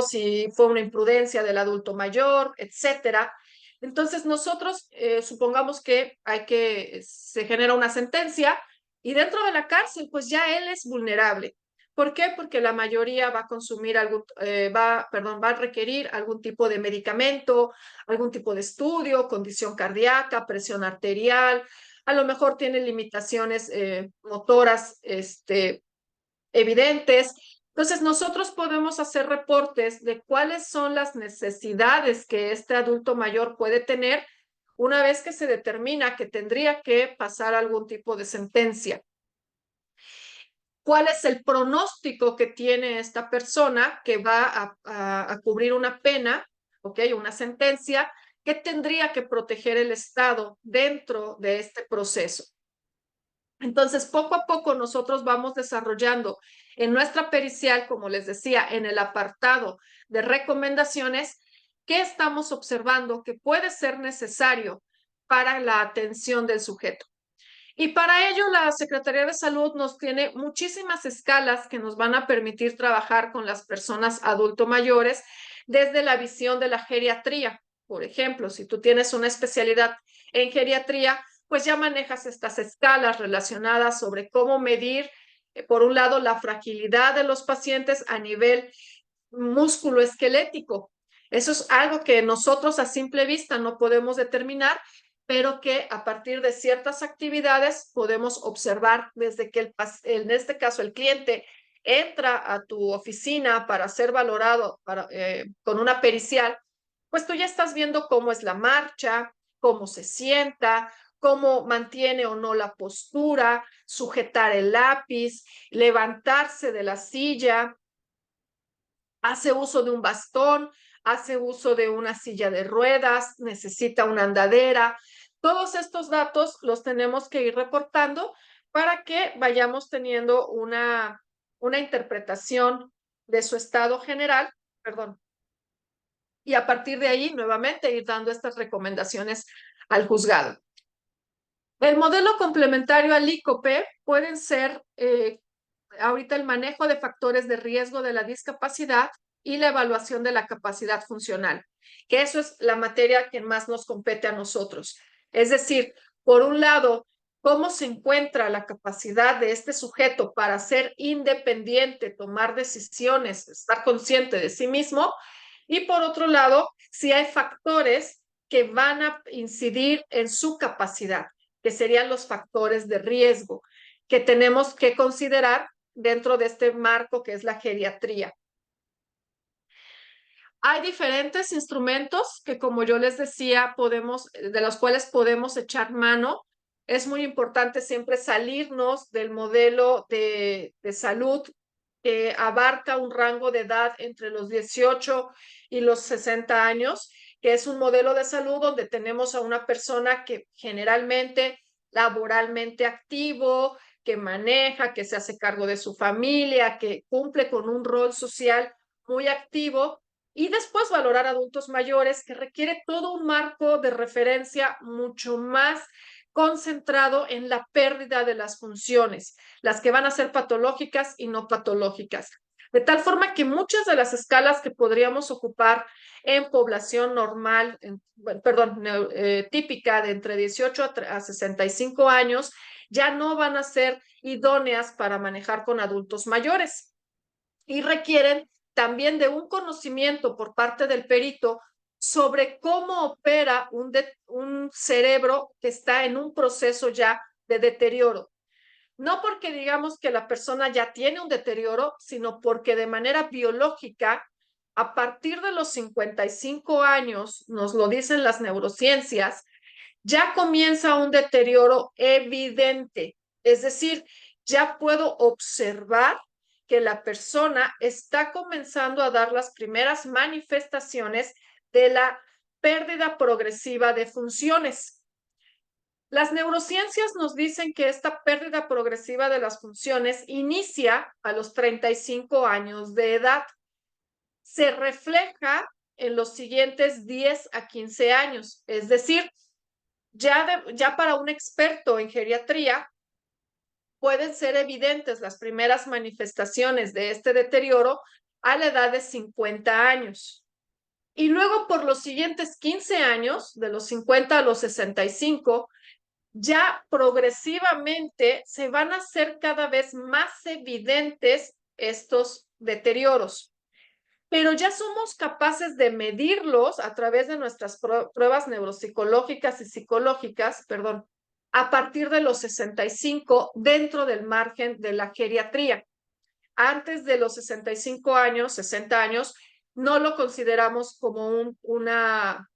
si fue una imprudencia del adulto mayor, etcétera. Entonces, nosotros supongamos que se genera una sentencia y dentro de la cárcel, pues ya él es vulnerable. ¿Por qué? Porque la mayoría va a consumir va a requerir algún tipo de medicamento, algún tipo de estudio, condición cardíaca, presión arterial, a lo mejor tiene limitaciones motoras evidentes. Entonces, nosotros podemos hacer reportes de cuáles son las necesidades que este adulto mayor puede tener una vez que se determina que tendría que pasar algún tipo de sentencia. ¿Cuál es el pronóstico que tiene esta persona que va a cubrir una pena, una sentencia, que tendría que proteger el Estado dentro de este proceso? Entonces, poco a poco nosotros vamos desarrollando en nuestra pericial, como les decía, en el apartado de recomendaciones, qué estamos observando que puede ser necesario para la atención del sujeto. Y para ello, la Secretaría de Salud nos tiene muchísimas escalas que nos van a permitir trabajar con las personas adulto mayores desde la visión de la geriatría. Por ejemplo, si tú tienes una especialidad en geriatría, pues ya manejas estas escalas relacionadas sobre cómo medir, por un lado, la fragilidad de los pacientes a nivel músculo-esquelético. Eso es algo que nosotros a simple vista no podemos determinar, pero que a partir de ciertas actividades podemos observar desde que en este caso el cliente entra a tu oficina para ser valorado con una pericial, pues tú ya estás viendo cómo es la marcha, cómo se sienta, cómo mantiene o no la postura, sujetar el lápiz, levantarse de la silla, hace uso de un bastón, hace uso de una silla de ruedas, necesita una andadera. Todos estos datos los tenemos que ir reportando para que vayamos teniendo una interpretación de su estado general, perdón, y a partir de ahí nuevamente ir dando estas recomendaciones al juzgado. El modelo complementario al ICOPE pueden ser ahorita el manejo de factores de riesgo de la discapacidad y la evaluación de la capacidad funcional, que eso es la materia que más nos compete a nosotros. Es decir, por un lado, cómo se encuentra la capacidad de este sujeto para ser independiente, tomar decisiones, estar consciente de sí mismo, y por otro lado, si hay factores que van a incidir en su capacidad, que serían los factores de riesgo que tenemos que considerar dentro de este marco que es la geriatría. Hay diferentes instrumentos que, como yo les decía, de los cuales podemos echar mano. Es muy importante siempre salirnos del modelo de salud que abarca un rango de edad entre los 18 y los 60 años, que es un modelo de salud donde tenemos a una persona que generalmente laboralmente activo, que maneja, que se hace cargo de su familia, que cumple con un rol social muy activo, y después valorar adultos mayores, que requiere todo un marco de referencia mucho más concentrado en la pérdida de las funciones, las que van a ser patológicas y no patológicas. De tal forma que muchas de las escalas que podríamos ocupar en población normal, típica de entre 18 a 65 años, ya no van a ser idóneas para manejar con adultos mayores y requieren también de un conocimiento por parte del perito sobre cómo opera un cerebro que está en un proceso ya de deterioro. No porque digamos que la persona ya tiene un deterioro, sino porque de manera biológica, a partir de los 55 años, nos lo dicen las neurociencias, ya comienza un deterioro evidente. Es decir, ya puedo observar que la persona está comenzando a dar las primeras manifestaciones de la pérdida progresiva de funciones. Las neurociencias nos dicen que esta pérdida progresiva de las funciones inicia a los 35 años de edad. Se refleja en los siguientes 10 a 15 años. Es decir, ya para un experto en geriatría, pueden ser evidentes las primeras manifestaciones de este deterioro a la edad de 50 años. Y luego por los siguientes 15 años, de los 50 a los 65, ya progresivamente se van a hacer cada vez más evidentes estos deterioros. Pero ya somos capaces de medirlos a través de nuestras pruebas neuropsicológicas y psicológicas, a partir de los 65 dentro del margen de la geriatría. Antes de los 65 años, 60 años, no lo consideramos como una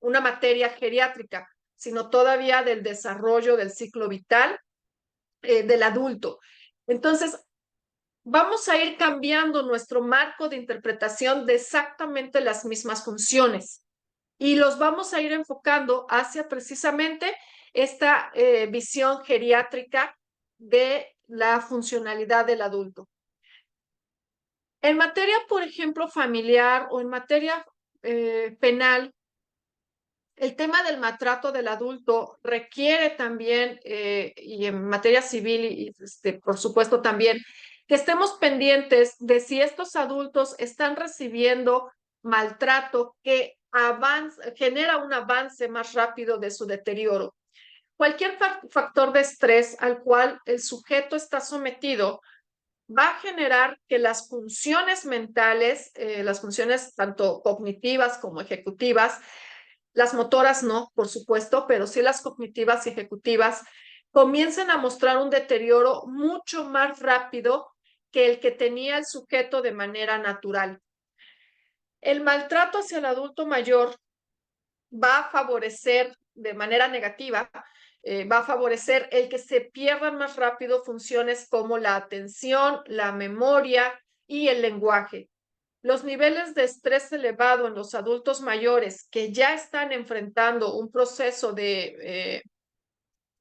materia geriátrica, sino todavía del desarrollo del ciclo vital del adulto. Entonces, vamos a ir cambiando nuestro marco de interpretación de exactamente las mismas funciones y los vamos a ir enfocando hacia precisamente esta visión geriátrica de la funcionalidad del adulto. En materia, por ejemplo, familiar o en materia penal, el tema del maltrato del adulto requiere también, y en materia civil, y por supuesto también, que estemos pendientes de si estos adultos están recibiendo maltrato que genera un avance más rápido de su deterioro. Cualquier factor de estrés al cual el sujeto está sometido va a generar que las funciones mentales, las funciones tanto cognitivas como ejecutivas, las motoras no, por supuesto, pero sí las cognitivas y ejecutivas, comiencen a mostrar un deterioro mucho más rápido que el que tenía el sujeto de manera natural. El maltrato hacia el adulto mayor va a favorecer de manera negativa, va a favorecer el que se pierdan más rápido funciones como la atención, la memoria y el lenguaje. Los niveles de estrés elevado en los adultos mayores que ya están enfrentando un proceso de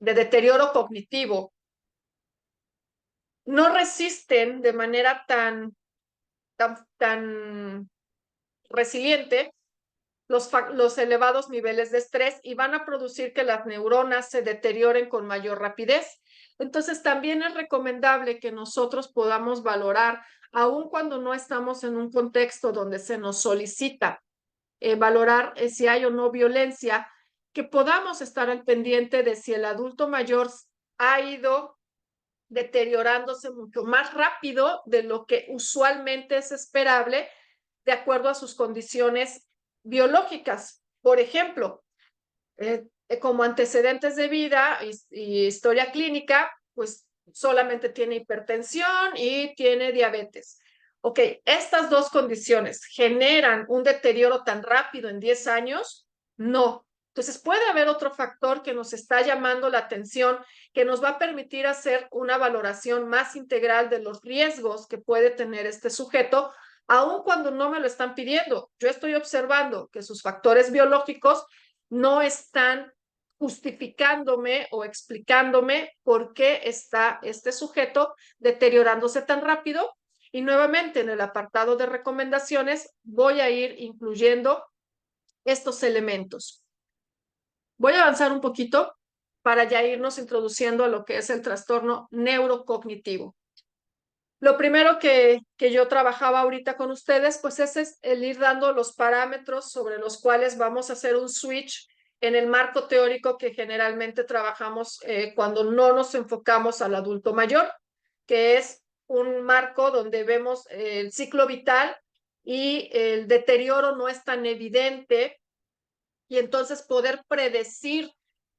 deterioro cognitivo no resisten de manera tan resiliente los elevados niveles de estrés y van a producir que las neuronas se deterioren con mayor rapidez. Entonces, también es recomendable que nosotros podamos valorar, aun cuando no estamos en un contexto donde se nos solicita valorar si hay o no violencia, que podamos estar al pendiente de si el adulto mayor ha ido deteriorándose mucho más rápido de lo que usualmente es esperable de acuerdo a sus condiciones biológicas. Por ejemplo, como antecedentes de vida y historia clínica, pues solamente tiene hipertensión y tiene diabetes. Ok, estas dos condiciones generan un deterioro tan rápido en 10 años, no. Entonces puede haber otro factor que nos está llamando la atención, que nos va a permitir hacer una valoración más integral de los riesgos que puede tener este sujeto, aun cuando no me lo están pidiendo. Yo estoy observando que sus factores biológicos no están justificándome o explicándome por qué está este sujeto deteriorándose tan rápido. Y nuevamente en el apartado de recomendaciones voy a ir incluyendo estos elementos. Voy a avanzar un poquito para ya irnos introduciendo a lo que es el trastorno neurocognitivo. Lo primero que yo trabajaba ahorita con ustedes, pues es el ir dando los parámetros sobre los cuales vamos a hacer un switch en el marco teórico que generalmente trabajamos cuando no nos enfocamos al adulto mayor, que es un marco donde vemos el ciclo vital y el deterioro no es tan evidente y entonces poder predecir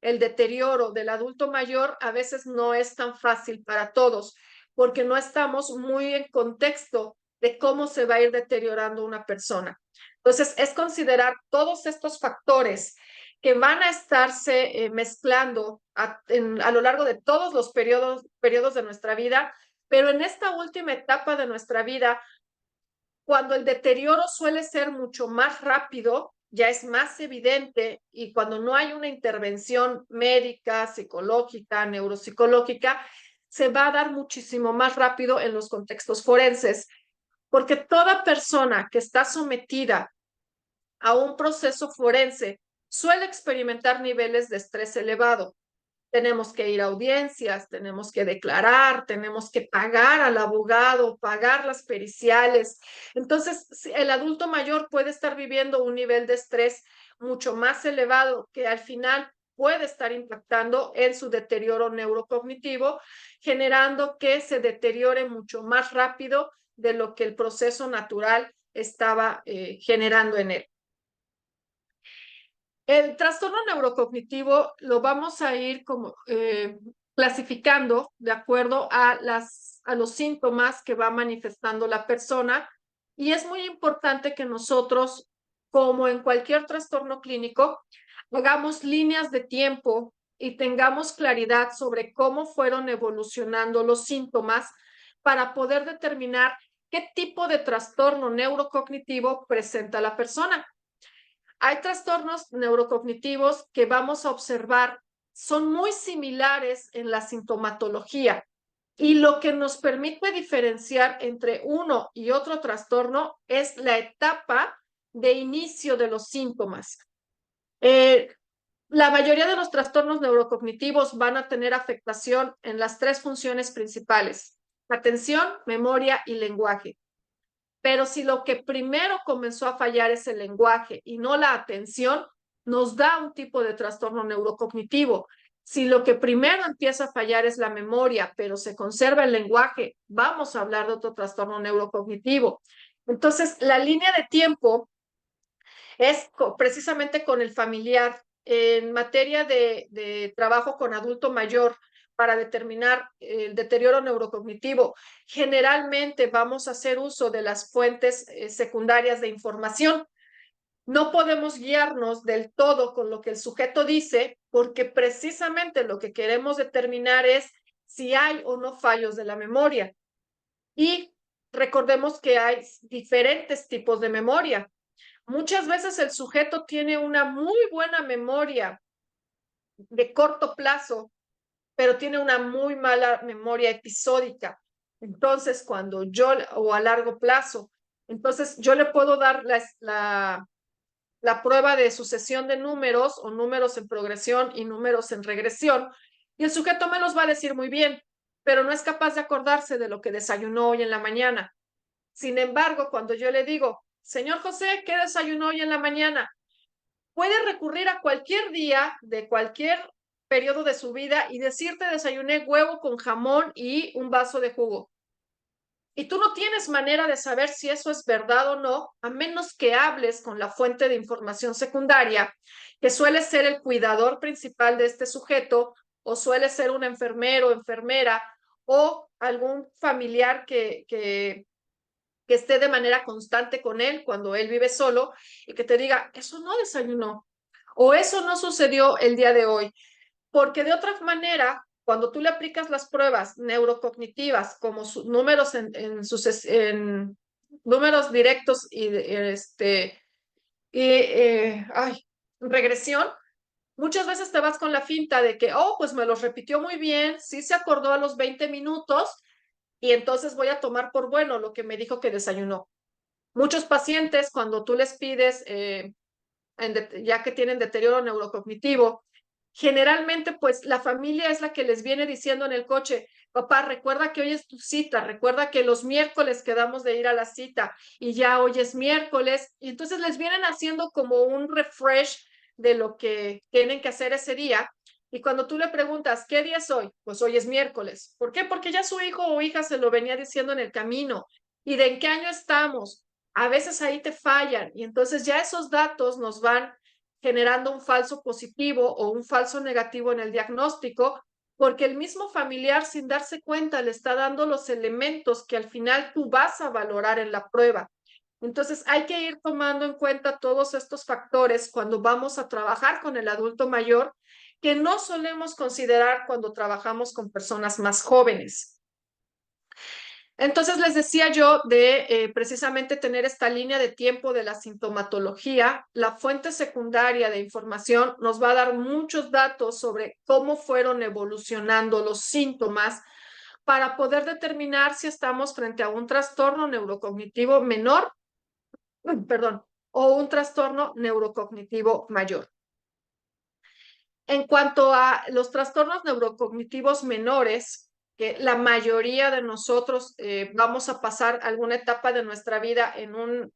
el deterioro del adulto mayor a veces no es tan fácil para todos, porque no estamos muy en contexto de cómo se va a ir deteriorando una persona. Entonces, es considerar todos estos factores que van a estarse mezclando a lo largo de todos los periodos de nuestra vida, pero en esta última etapa de nuestra vida, cuando el deterioro suele ser mucho más rápido, ya es más evidente y cuando no hay una intervención médica, psicológica, neuropsicológica, se va a dar muchísimo más rápido en los contextos forenses, porque toda persona que está sometida a un proceso forense suele experimentar niveles de estrés elevado. Tenemos que ir a audiencias, tenemos que declarar, tenemos que pagar al abogado, pagar las periciales. Entonces, el adulto mayor puede estar viviendo un nivel de estrés mucho más elevado que al final puede estar impactando en su deterioro neurocognitivo, generando que se deteriore mucho más rápido de lo que el proceso natural estaba generando en él. El trastorno neurocognitivo lo vamos a ir clasificando de acuerdo a los síntomas que va manifestando la persona y es muy importante que nosotros, como en cualquier trastorno clínico, hagamos líneas de tiempo y tengamos claridad sobre cómo fueron evolucionando los síntomas para poder determinar qué tipo de trastorno neurocognitivo presenta la persona. Hay trastornos neurocognitivos que vamos a observar, son muy similares en la sintomatología y lo que nos permite diferenciar entre uno y otro trastorno es la etapa de inicio de los síntomas. La mayoría de los trastornos neurocognitivos van a tener afectación en las tres funciones principales: atención, memoria y lenguaje. Pero si lo que primero comenzó a fallar es el lenguaje y no la atención, nos da un tipo de trastorno neurocognitivo. Si lo que primero empieza a fallar es la memoria, pero se conserva el lenguaje, vamos a hablar de otro trastorno neurocognitivo. Entonces, la línea de tiempo es precisamente con el familiar. En materia de trabajo con adulto mayor para determinar el deterioro neurocognitivo, generalmente vamos a hacer uso de las fuentes secundarias de información. No podemos guiarnos del todo con lo que el sujeto dice, porque precisamente lo que queremos determinar es si hay o no fallos de la memoria. Y recordemos que hay diferentes tipos de memoria. Muchas veces el sujeto tiene una muy buena memoria de corto plazo, pero tiene una muy mala memoria episódica. Entonces, o a largo plazo, entonces yo le puedo dar la prueba de sucesión de números o números en progresión y números en regresión, y el sujeto me los va a decir muy bien, pero no es capaz de acordarse de lo que desayunó hoy en la mañana. Sin embargo, cuando yo le digo, señor José, ¿qué desayunó hoy en la mañana? Puede recurrir a cualquier día de cualquier periodo de su vida y decirte desayuné huevo con jamón y un vaso de jugo. Y tú no tienes manera de saber si eso es verdad o no, a menos que hables con la fuente de información secundaria, que suele ser el cuidador principal de este sujeto, o suele ser un enfermero o enfermera, o algún familiar que esté de manera constante con él cuando él vive solo y que te diga, eso no desayunó o eso no sucedió el día de hoy. Porque de otra manera, cuando tú le aplicas las pruebas neurocognitivas como números en números directos y regresión, muchas veces te vas con la finta de que, oh, pues me los repitió muy bien, sí se acordó a los 20 minutos y entonces voy a tomar por bueno lo que me dijo que desayunó. Muchos pacientes, cuando tú les pides, ya que tienen deterioro neurocognitivo, generalmente pues la familia es la que les viene diciendo en el coche, papá, recuerda que hoy es tu cita, recuerda que los miércoles quedamos de ir a la cita y ya hoy es miércoles, y entonces les vienen haciendo como un refresh de lo que tienen que hacer ese día. Y cuando tú le preguntas, ¿qué día es hoy? Pues hoy es miércoles. ¿Por qué? Porque ya su hijo o hija se lo venía diciendo en el camino. ¿Y de en qué año estamos? A veces ahí te fallan y entonces ya esos datos nos van generando un falso positivo o un falso negativo en el diagnóstico, porque el mismo familiar sin darse cuenta le está dando los elementos que al final tú vas a valorar en la prueba. Entonces hay que ir tomando en cuenta todos estos factores cuando vamos a trabajar con el adulto mayor, que no solemos considerar cuando trabajamos con personas más jóvenes. Entonces les decía yo de precisamente tener esta línea de tiempo de la sintomatología. La fuente secundaria de información nos va a dar muchos datos sobre cómo fueron evolucionando los síntomas para poder determinar si estamos frente a un trastorno neurocognitivo menor, perdón, o un trastorno neurocognitivo mayor. En cuanto a los trastornos neurocognitivos menores, que la mayoría de nosotros vamos a pasar alguna etapa de nuestra vida en un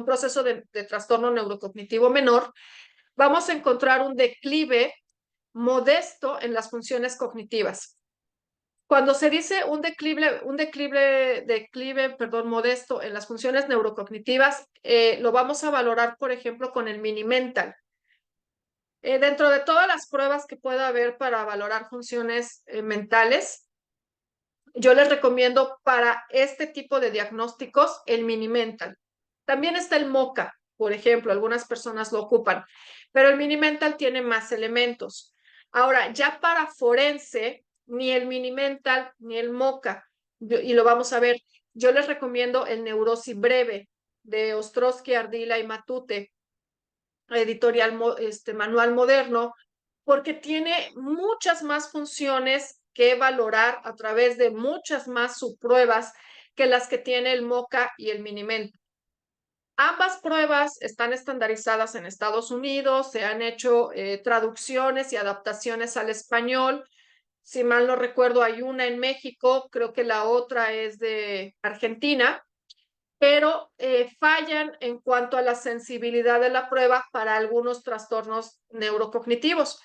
proceso de trastorno neurocognitivo menor, vamos a encontrar un declive modesto en las funciones cognitivas. Cuando se dice un declive modesto en las funciones neurocognitivas, lo vamos a valorar, por ejemplo, con el Mini-Mental. Dentro de todas las pruebas que pueda haber para valorar funciones mentales, yo les recomiendo para este tipo de diagnósticos el Mini-Mental. También está el MoCA, por ejemplo, algunas personas lo ocupan, pero el Mini-Mental tiene más elementos. Ahora, ya para forense, ni el Mini-Mental ni el MoCA, y lo vamos a ver, yo les recomiendo el Neurosis Breve de Ostrowski, Ardila y Matute, editorial Manual Moderno, porque tiene muchas más funciones que valorar a través de muchas más subpruebas que las que tiene el MoCA y el Mini-Mental. Ambas pruebas están estandarizadas en Estados Unidos, se han hecho traducciones y adaptaciones al español. Si mal no recuerdo, hay una en México, creo que la otra es de Argentina. pero fallan en cuanto a la sensibilidad de la prueba para algunos trastornos neurocognitivos.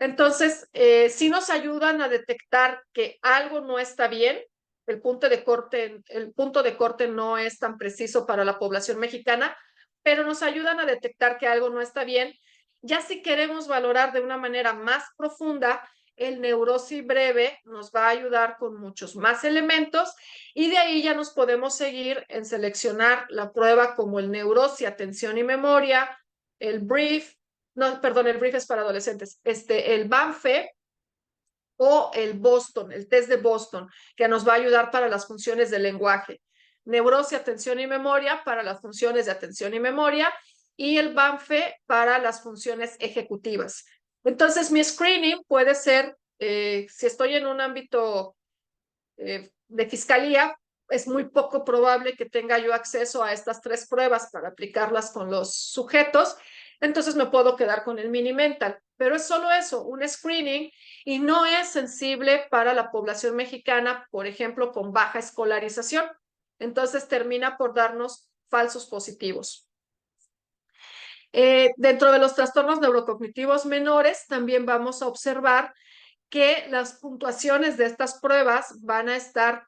Entonces, sí nos ayudan a detectar que algo no está bien. El punto de corte no es tan preciso para la población mexicana, pero nos ayudan a detectar que algo no está bien. Ya si queremos valorar de una manera más profunda, el neurosis breve nos va a ayudar con muchos más elementos y de ahí ya nos podemos seguir en seleccionar la prueba como el neurosis, atención y memoria, el brief, no, perdón, el brief es para adolescentes, el Banfe o el Boston, el test de Boston, que nos va a ayudar para las funciones del lenguaje. Neurosis, atención y memoria para las funciones de atención y memoria y el Banfe para las funciones ejecutivas. Entonces, mi screening puede ser, si estoy en un ámbito de fiscalía, es muy poco probable que tenga yo acceso a estas 3 pruebas para aplicarlas con los sujetos, entonces me puedo quedar con el mini mental, pero es solo eso, un screening, y no es sensible para la población mexicana, por ejemplo, con baja escolarización. Entonces termina por darnos falsos positivos. Dentro de los trastornos neurocognitivos menores, también vamos a observar que las puntuaciones de estas pruebas van a estar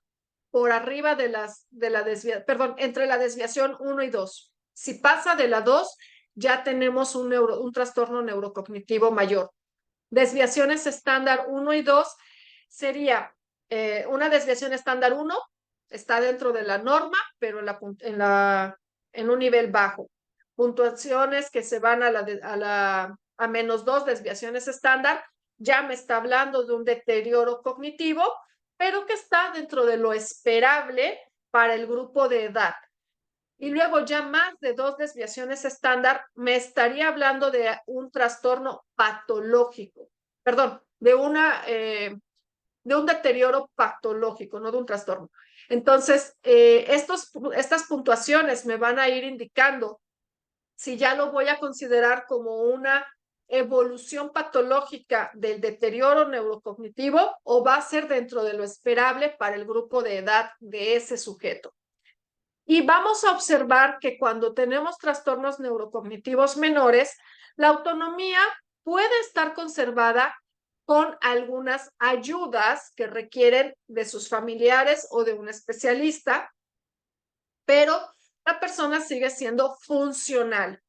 por arriba de la desviación, perdón, entre la desviación 1 y 2. Si pasa de la 2, ya tenemos un trastorno neurocognitivo mayor. Desviaciones estándar 1 y 2 sería una desviación estándar 1, está dentro de la norma, pero en un nivel bajo. Puntuaciones que se van a menos 2, desviaciones estándar, ya me está hablando de un deterioro cognitivo, pero que está dentro de lo esperable para el grupo de edad. Y luego ya más de 2 desviaciones estándar, me estaría hablando de un trastorno patológico, perdón, de un deterioro patológico, no de un trastorno. Entonces, estas puntuaciones me van a ir indicando si ya lo voy a considerar como una evolución patológica del deterioro neurocognitivo o va a ser dentro de lo esperable para el grupo de edad de ese sujeto. Y vamos a observar que cuando tenemos trastornos neurocognitivos menores, la autonomía puede estar conservada con algunas ayudas que requieren de sus familiares o de un especialista, pero la persona sigue siendo funcional.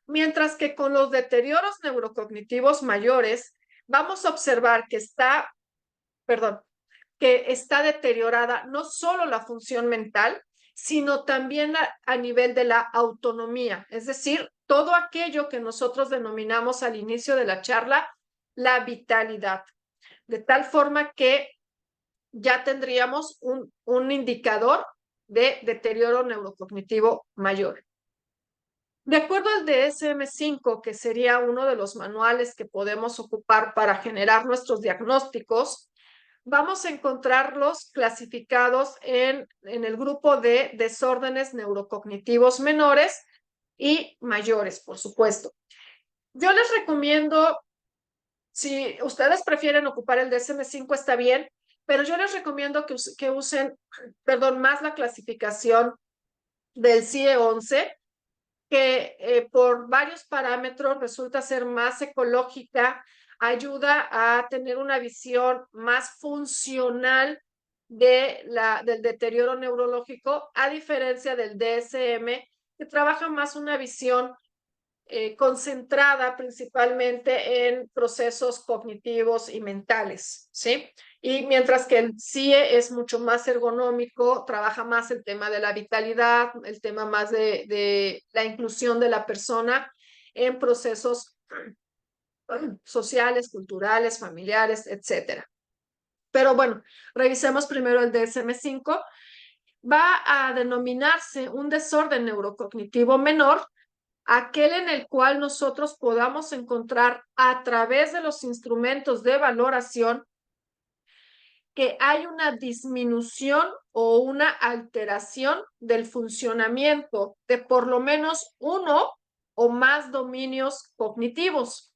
Mientras que con los deterioros neurocognitivos mayores, vamos a observar que está deteriorada no solo la función mental, sino también a nivel de la autonomía, es decir, todo aquello que nosotros denominamos al inicio de la charla la vitalidad, de tal forma que ya tendríamos un indicador de deterioro neurocognitivo mayor. De acuerdo al DSM-5, que sería uno de los manuales que podemos ocupar para generar nuestros diagnósticos, vamos a encontrarlos clasificados en el grupo de desórdenes neurocognitivos menores y mayores, por supuesto. Yo les recomiendo, si ustedes prefieren ocupar el DSM-5, está bien, pero yo les recomiendo que usen, más la clasificación del CIE-11, que por varios parámetros resulta ser más ecológica, ayuda a tener una visión más funcional del deterioro neurológico, a diferencia del DSM, que trabaja más una visión concentrada principalmente en procesos cognitivos y mentales, ¿sí? Y mientras que el CIE es mucho más ergonómico, trabaja más el tema de la vitalidad, el tema más de la inclusión de la persona en procesos sociales, culturales, familiares, etcétera. Pero bueno, revisemos primero el DSM-5. Va a denominarse un desorden neurocognitivo menor aquel en el cual nosotros podamos encontrar a través de los instrumentos de valoración que hay una disminución o una alteración del funcionamiento de por lo menos uno o más dominios cognitivos,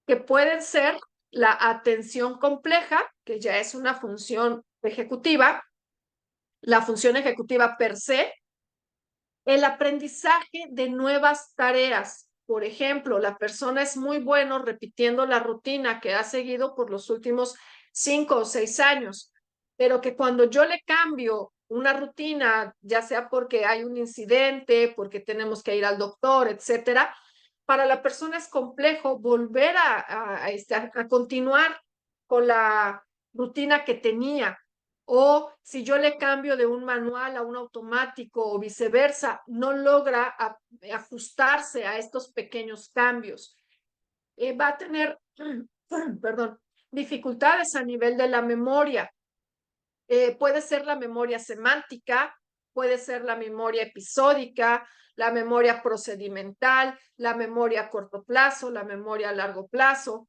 que pueden ser la atención compleja, que ya es una función ejecutiva, la función ejecutiva per se, el aprendizaje de nuevas tareas. Por ejemplo, la persona es muy bueno repitiendo la rutina que ha seguido por los últimos 5 o 6 años, pero que cuando yo le cambio una rutina, ya sea porque hay un incidente, porque tenemos que ir al doctor, etcétera, para la persona es complejo volver a continuar con la rutina que tenía. O si yo le cambio de un manual a un automático o viceversa, no logra ajustarse a estos pequeños cambios. Va a tener, perdón, dificultades a nivel de la memoria. Puede ser la memoria semántica, puede ser la memoria episódica, la memoria procedimental, la memoria a corto plazo, la memoria a largo plazo,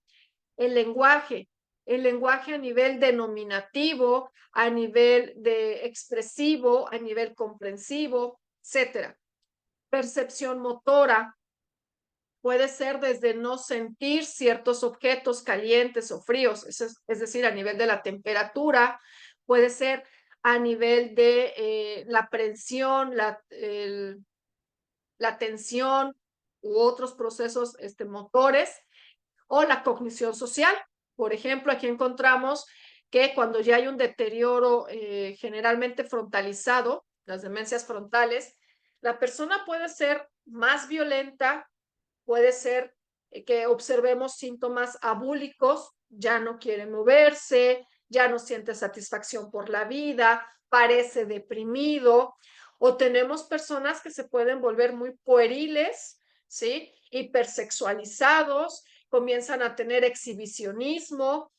el lenguaje a nivel denominativo, a nivel de expresivo, a nivel comprensivo, etcétera. Percepción motora puede ser desde no sentir ciertos objetos calientes o fríos, es decir, a nivel de la temperatura, puede ser a nivel de la aprehensión, la tensión u otros procesos motores, o la cognición social. Por ejemplo, aquí encontramos que cuando ya hay un deterioro generalmente frontalizado, las demencias frontales, la persona puede ser más violenta, puede ser que observemos síntomas abúlicos, ya no quiere moverse, ya no siente satisfacción por la vida, parece deprimido, o tenemos personas que se pueden volver muy pueriles, ¿sí? Hipersexualizados, comienzan a tener exhibicionismo,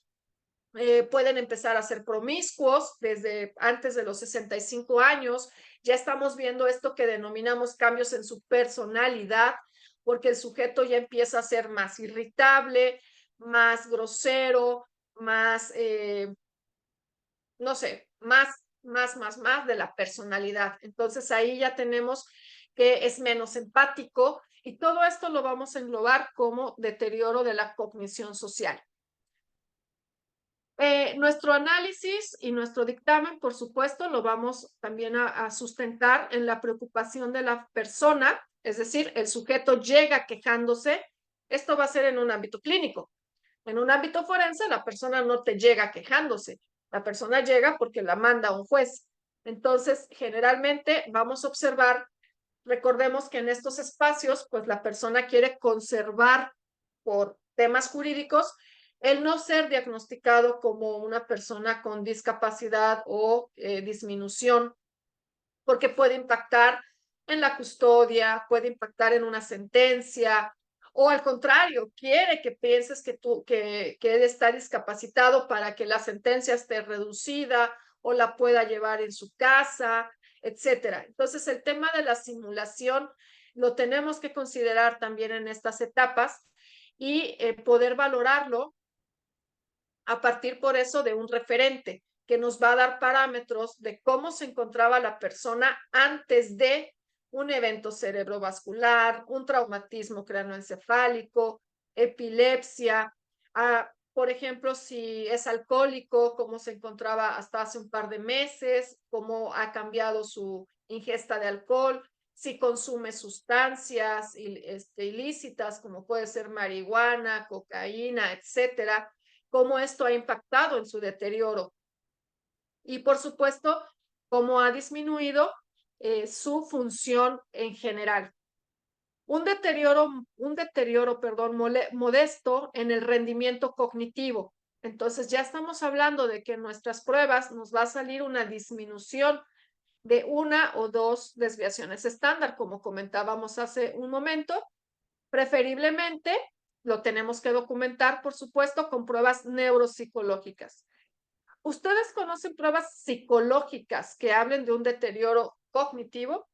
pueden empezar a ser promiscuos desde antes de los 65 años. Ya estamos viendo esto que denominamos cambios en su personalidad, porque el sujeto ya empieza a ser más irritable, más grosero, más, no sé, más de la personalidad. Entonces ahí ya tenemos que es menos empático y todo esto lo vamos a englobar como deterioro de la cognición social. Nuestro análisis y nuestro dictamen, por supuesto, lo vamos también a sustentar en la preocupación de la persona, es decir, el sujeto llega quejándose. Esto va a ser en un ámbito clínico. En un ámbito forense, la persona no te llega quejándose, la persona llega porque la manda un juez. Entonces, generalmente vamos a observar, recordemos que en estos espacios, pues la persona quiere conservar por temas jurídicos el no ser diagnosticado como una persona con discapacidad o disminución, porque puede impactar en la custodia, puede impactar en una sentencia, o al contrario, quiere que pienses que él está discapacitado para que la sentencia esté reducida o la pueda llevar en su casa, etcétera. Entonces, el tema de la simulación lo tenemos que considerar también en estas etapas y poder valorarlo a partir por eso de un referente que nos va a dar parámetros de cómo se encontraba la persona antes de un evento cerebrovascular, un traumatismo craneoencefálico, epilepsia, por ejemplo, si es alcohólico, cómo se encontraba hasta hace un par de meses, cómo ha cambiado su ingesta de alcohol, si consume sustancias ilícitas, como puede ser marihuana, cocaína, etcétera, cómo esto ha impactado en su deterioro y, por supuesto, cómo ha disminuido su función en general. Un deterioro, perdón, modesto en el rendimiento cognitivo. Entonces, ya estamos hablando de que en nuestras pruebas nos va a salir una disminución de 1 o 2 desviaciones estándar, como comentábamos hace un momento. Preferiblemente, lo tenemos que documentar, por supuesto, con pruebas neuropsicológicas. ¿Ustedes conocen pruebas psicológicas que hablen de un deterioro cognitivo?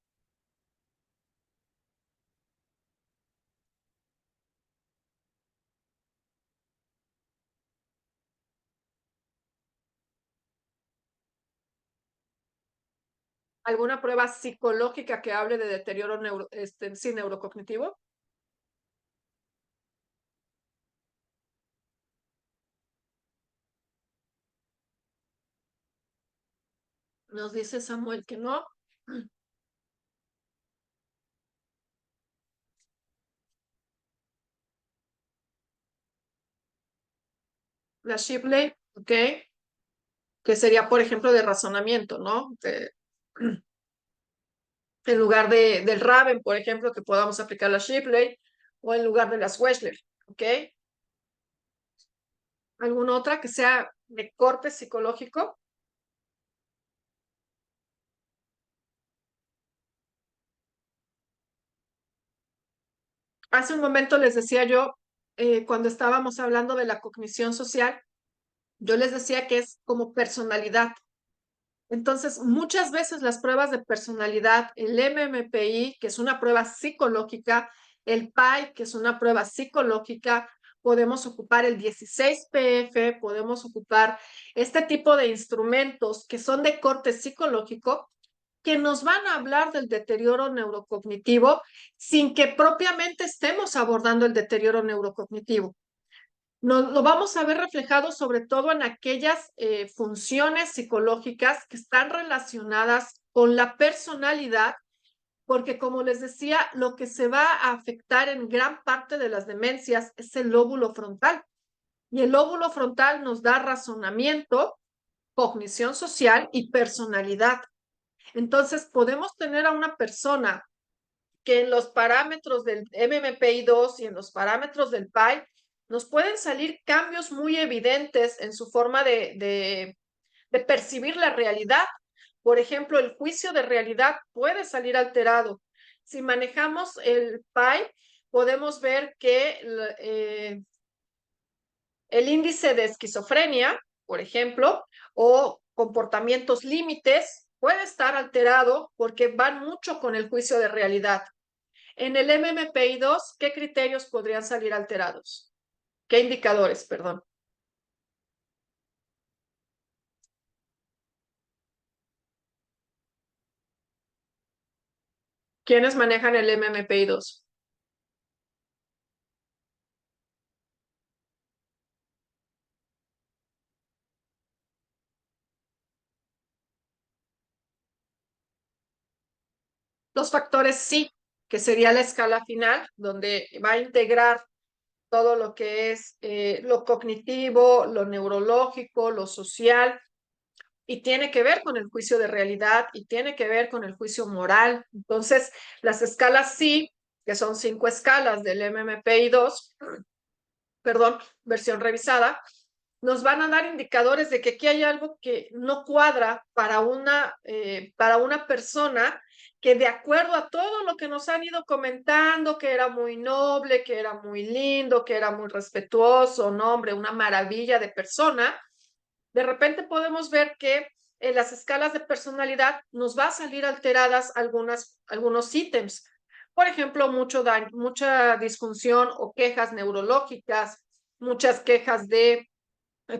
¿Alguna prueba psicológica que hable de deterioro sí, neurocognitivo? Nos dice Samuel que no. La Shipley, ¿ok? Que sería, por ejemplo, de razonamiento, ¿no? En lugar del Raven, por ejemplo, que podamos aplicar la Shipley, o en lugar de las Wechsler, ¿ok? ¿Alguna otra que sea de corte psicológico? Hace un momento les decía yo, cuando estábamos hablando de la cognición social, yo les decía que es como personalidad. Entonces, muchas veces las pruebas de personalidad, el MMPI, que es una prueba psicológica, el PAI, que es una prueba psicológica, podemos ocupar el 16PF, podemos ocupar este tipo de instrumentos que son de corte psicológico, que nos van a hablar del deterioro neurocognitivo sin que propiamente estemos abordando el deterioro neurocognitivo. Lo vamos a ver reflejado sobre todo en aquellas funciones psicológicas que están relacionadas con la personalidad, porque como les decía, lo que se va a afectar en gran parte de las demencias es el lóbulo frontal. Y el lóbulo frontal nos da razonamiento, cognición social y personalidad. Entonces, podemos tener a una persona que en los parámetros del MMPI-2 y en los parámetros del PAI nos pueden salir cambios muy evidentes en su forma de percibir la realidad. Por ejemplo, el juicio de realidad puede salir alterado. Si manejamos el PAI, podemos ver que el índice de esquizofrenia, por ejemplo, o comportamientos límites, puede estar alterado porque van mucho con el juicio de realidad. En el MMPI-2, ¿qué criterios podrían salir alterados? ¿Qué indicadores, perdón? ¿Quiénes manejan el MMPI-2? Los factores sí, que sería la escala final, donde va a integrar todo lo que es lo cognitivo, lo neurológico, lo social, y tiene que ver con el juicio de realidad y tiene que ver con el juicio moral. Entonces, las escalas sí, que son 5 escalas del MMPI-2, perdón, versión revisada, nos van a dar indicadores de que aquí hay algo que no cuadra para una persona que de acuerdo a todo lo que nos han ido comentando, que era muy noble, que era muy lindo, que era muy respetuoso, no, hombre, una maravilla de persona, de repente podemos ver que en las escalas de personalidad nos va a salir alteradas algunos ítems. Por ejemplo, mucho daño, mucha disfunción o quejas neurológicas, muchas quejas de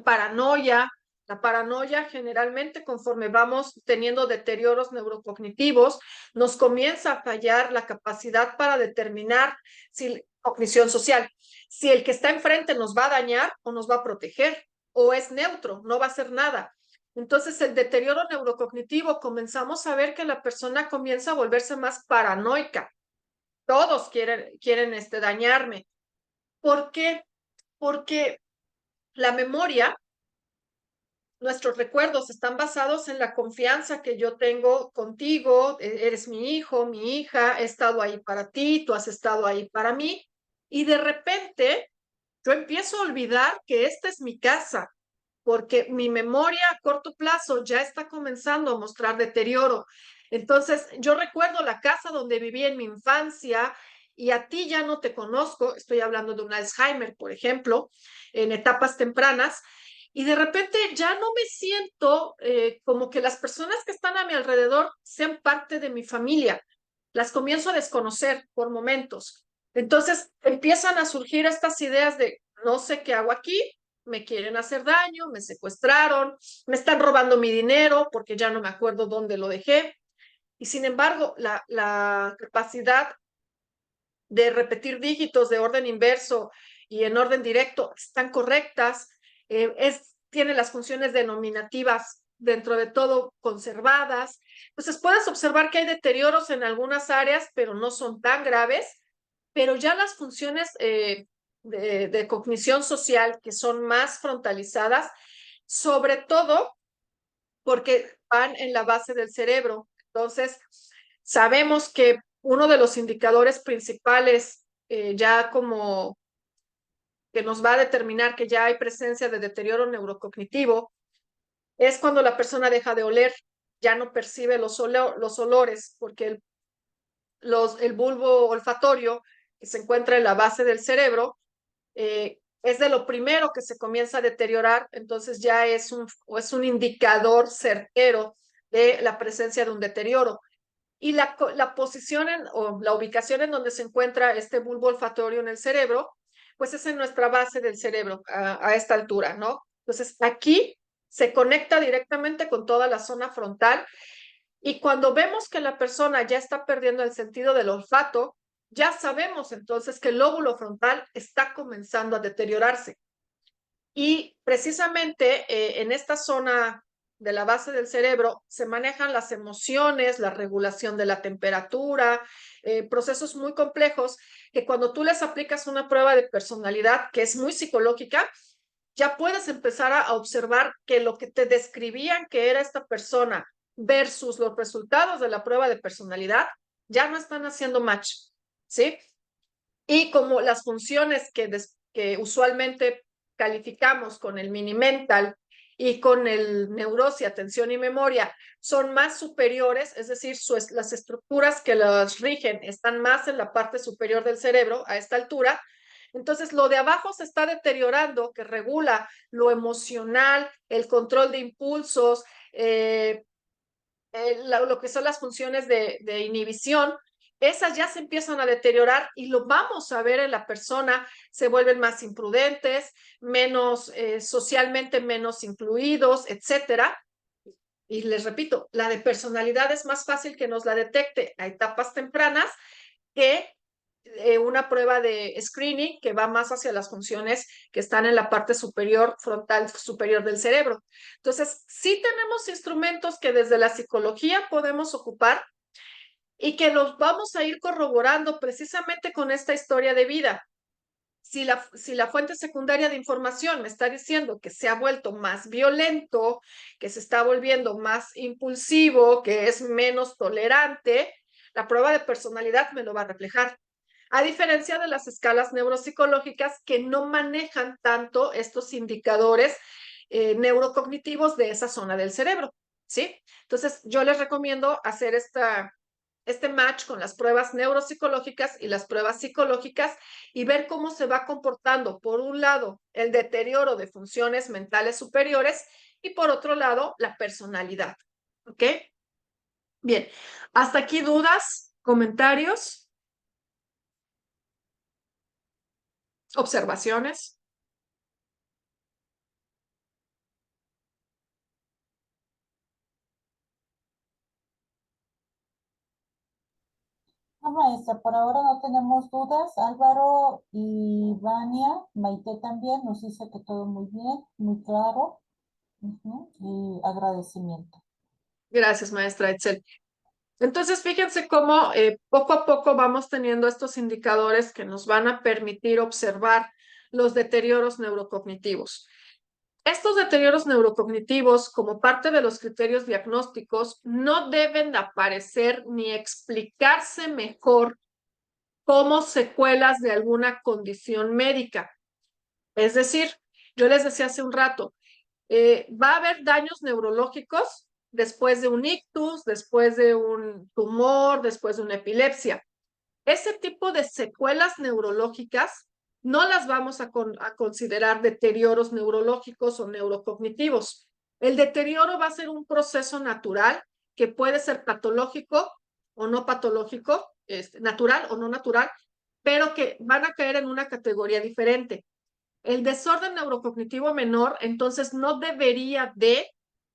paranoia. La paranoia generalmente conforme vamos teniendo deterioros neurocognitivos, nos comienza a fallar la capacidad para determinar si cognición social, si el que está enfrente nos va a dañar o nos va a proteger, o es neutro, no va a hacer nada. Entonces, el deterioro neurocognitivo, comenzamos a ver que la persona comienza a volverse más paranoica. Todos quieren dañarme. ¿Por qué? Porque la memoria, nuestros recuerdos están basados en la confianza que yo tengo contigo, eres mi hijo, mi hija, he estado ahí para ti, tú has estado ahí para mí, y de repente yo empiezo a olvidar que esta es mi casa, porque mi memoria a corto plazo ya está comenzando a mostrar deterioro. Entonces, yo recuerdo la casa donde viví en mi infancia y a ti ya no te conozco, estoy hablando de un Alzheimer, por ejemplo, en etapas tempranas, y de repente ya no me siento como que las personas que están a mi alrededor sean parte de mi familia. Las comienzo a desconocer por momentos. Entonces empiezan a surgir estas ideas de no sé qué hago aquí, me quieren hacer daño, me secuestraron, me están robando mi dinero porque ya no me acuerdo dónde lo dejé. Y sin embargo, la capacidad de repetir dígitos de orden inverso y en orden directo están correctas, tiene las funciones denominativas dentro de todo conservadas. Entonces puedes observar que hay deterioros en algunas áreas, pero no son tan graves, pero ya las funciones de cognición social que son más frontalizadas, sobre todo porque van en la base del cerebro. Entonces, sabemos que uno de los indicadores principales ya como que nos va a determinar que ya hay presencia de deterioro neurocognitivo es cuando la persona deja de oler, ya no percibe los olores, porque el bulbo olfatorio que se encuentra en la base del cerebro es de lo primero que se comienza a deteriorar, entonces ya es un indicador certero de la presencia de un deterioro. Y la posición o la ubicación en donde se encuentra este bulbo olfatorio en el cerebro, pues es en nuestra base del cerebro a esta altura, ¿no? Entonces aquí se conecta directamente con toda la zona frontal y cuando vemos que la persona ya está perdiendo el sentido del olfato, ya sabemos entonces que el lóbulo frontal está comenzando a deteriorarse. Y precisamente en esta zona de la base del cerebro se manejan las emociones, la regulación de la temperatura, procesos muy complejos que cuando tú les aplicas una prueba de personalidad que es muy psicológica, ya puedes empezar a observar que lo que te describían que era esta persona versus los resultados de la prueba de personalidad ya no están haciendo match, ¿sí? Y como las funciones que usualmente calificamos con el mini mental y con el neurosis, atención y memoria son más superiores, es decir, las estructuras que las rigen están más en la parte superior del cerebro a esta altura, entonces lo de abajo se está deteriorando, que regula lo emocional, el control de impulsos, lo que son las funciones de inhibición, esas ya se empiezan a deteriorar y lo vamos a ver en la persona, se vuelven más imprudentes, menos socialmente menos incluidos, etcétera. Y les repito, la de personalidad es más fácil que nos la detecte a etapas tempranas que una prueba de screening que va más hacia las funciones que están en la parte superior, frontal superior del cerebro. Entonces, sí tenemos instrumentos que desde la psicología podemos ocupar y que los vamos a ir corroborando precisamente con esta historia de vida. Si la fuente secundaria de información me está diciendo que se ha vuelto más violento, que se está volviendo más impulsivo, que es menos tolerante, la prueba de personalidad me lo va a reflejar. A diferencia de las escalas neuropsicológicas que no manejan tanto estos indicadores neurocognitivos de esa zona del cerebro, ¿sí? Entonces, yo les recomiendo hacer este match con las pruebas neuropsicológicas y las pruebas psicológicas y ver cómo se va comportando, por un lado, el deterioro de funciones mentales superiores y por otro lado, la personalidad, ¿ok? Bien, hasta aquí dudas, comentarios. Observaciones. No, maestra, por ahora no tenemos dudas. Álvaro y Vania, Maite también nos dice que todo muy bien, muy claro. Y agradecimiento. Gracias, maestra Etzel. Entonces, fíjense cómo poco a poco vamos teniendo estos indicadores que nos van a permitir observar los deterioros neurocognitivos. Estos deterioros neurocognitivos, como parte de los criterios diagnósticos, no deben aparecer ni explicarse mejor como secuelas de alguna condición médica. Es decir, yo les decía hace un rato, va a haber daños neurológicos después de un ictus, después de un tumor, después de una epilepsia. Ese tipo de secuelas neurológicas no las vamos a considerar deterioros neurológicos o neurocognitivos. El deterioro va a ser un proceso natural que puede ser patológico o no patológico, natural o no natural, pero que van a caer en una categoría diferente. El desorden neurocognitivo menor, entonces, no debería de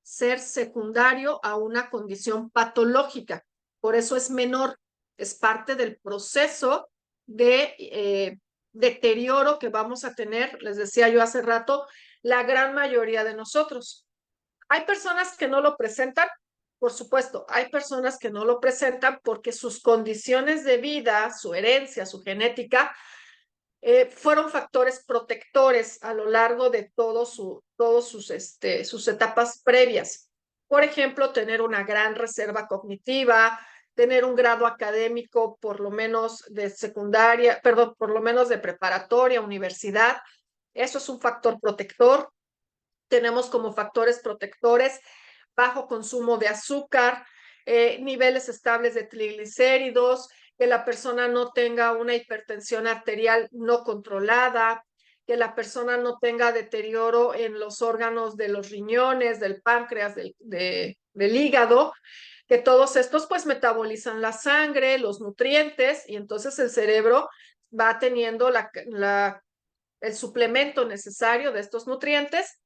ser secundario a una condición patológica. Por eso es menor. Es parte del proceso de deterioro que vamos a tener, les decía yo hace rato, la gran mayoría de nosotros. Hay personas que no lo presentan, por supuesto, hay personas que no lo presentan porque sus condiciones de vida, su herencia, su genética, fueron factores protectores a lo largo de todos sus etapas previas. Por ejemplo, tener una gran reserva cognitiva, tener un grado académico por lo menos de secundaria, perdón, por lo menos de preparatoria, universidad. Eso es un factor protector. Tenemos como factores protectores bajo consumo de azúcar, niveles estables de triglicéridos, que la persona no tenga una hipertensión arterial no controlada, que la persona no tenga deterioro en los órganos de los riñones, del páncreas, del hígado, que todos estos pues metabolizan la sangre, los nutrientes, y entonces el cerebro va teniendo el suplemento necesario de estos nutrientes.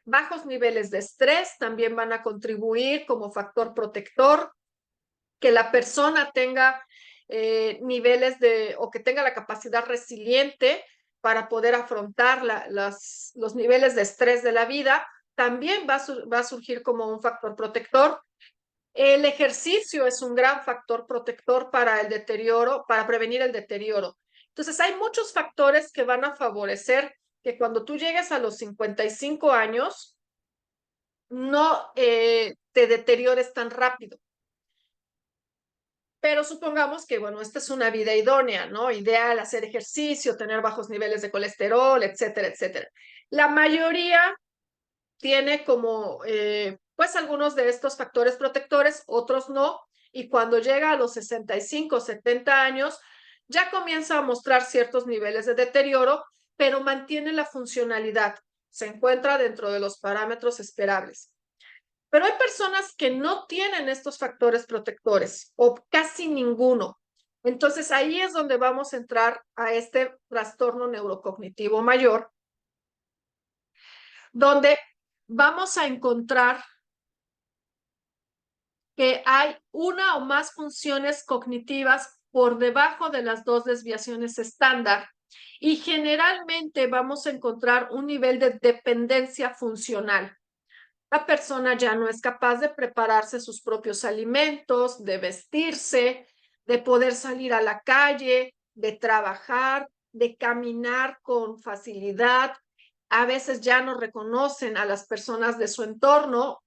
Bajos niveles de estrés también van a contribuir como factor protector, que la persona tenga niveles o que tenga la capacidad resiliente para poder afrontar los niveles de estrés de la vida, también va a surgir como un factor protector. El ejercicio es un gran factor protector para el deterioro, para prevenir el deterioro. Entonces, hay muchos factores que van a favorecer que cuando tú llegues a los 55 años, no te deteriores tan rápido. Pero supongamos que, bueno, esta es una vida idónea, ¿no? Ideal hacer ejercicio, tener bajos niveles de colesterol, etcétera, etcétera. La mayoría tiene como, pues, algunos de estos factores protectores, otros no, y cuando llega a los 65, 70 años, ya comienza a mostrar ciertos niveles de deterioro, pero mantiene la funcionalidad, se encuentra dentro de los parámetros esperables. Pero hay personas que no tienen estos factores protectores o casi ninguno. Entonces ahí es donde vamos a entrar a este trastorno neurocognitivo mayor, donde vamos a encontrar que hay una o más funciones cognitivas por debajo de las 2 desviaciones estándar y generalmente vamos a encontrar un nivel de dependencia funcional. La persona ya no es capaz de prepararse sus propios alimentos, de vestirse, de poder salir a la calle, de trabajar, de caminar con facilidad. A veces ya no reconocen a las personas de su entorno,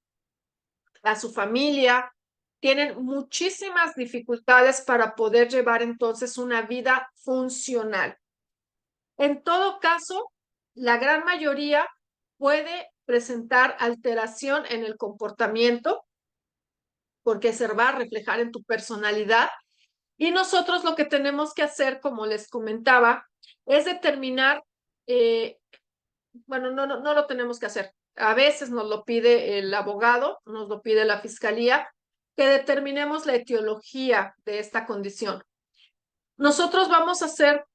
a su familia. Tienen muchísimas dificultades para poder llevar entonces una vida funcional. En todo caso, la gran mayoría puede presentar alteración en el comportamiento porque se va a reflejar en tu personalidad. Y nosotros lo que tenemos que hacer, como les comentaba, es determinar, bueno, no lo tenemos que hacer. A veces nos lo pide el abogado, nos lo pide la fiscalía, que determinemos la etiología de esta condición. Nosotros vamos a ser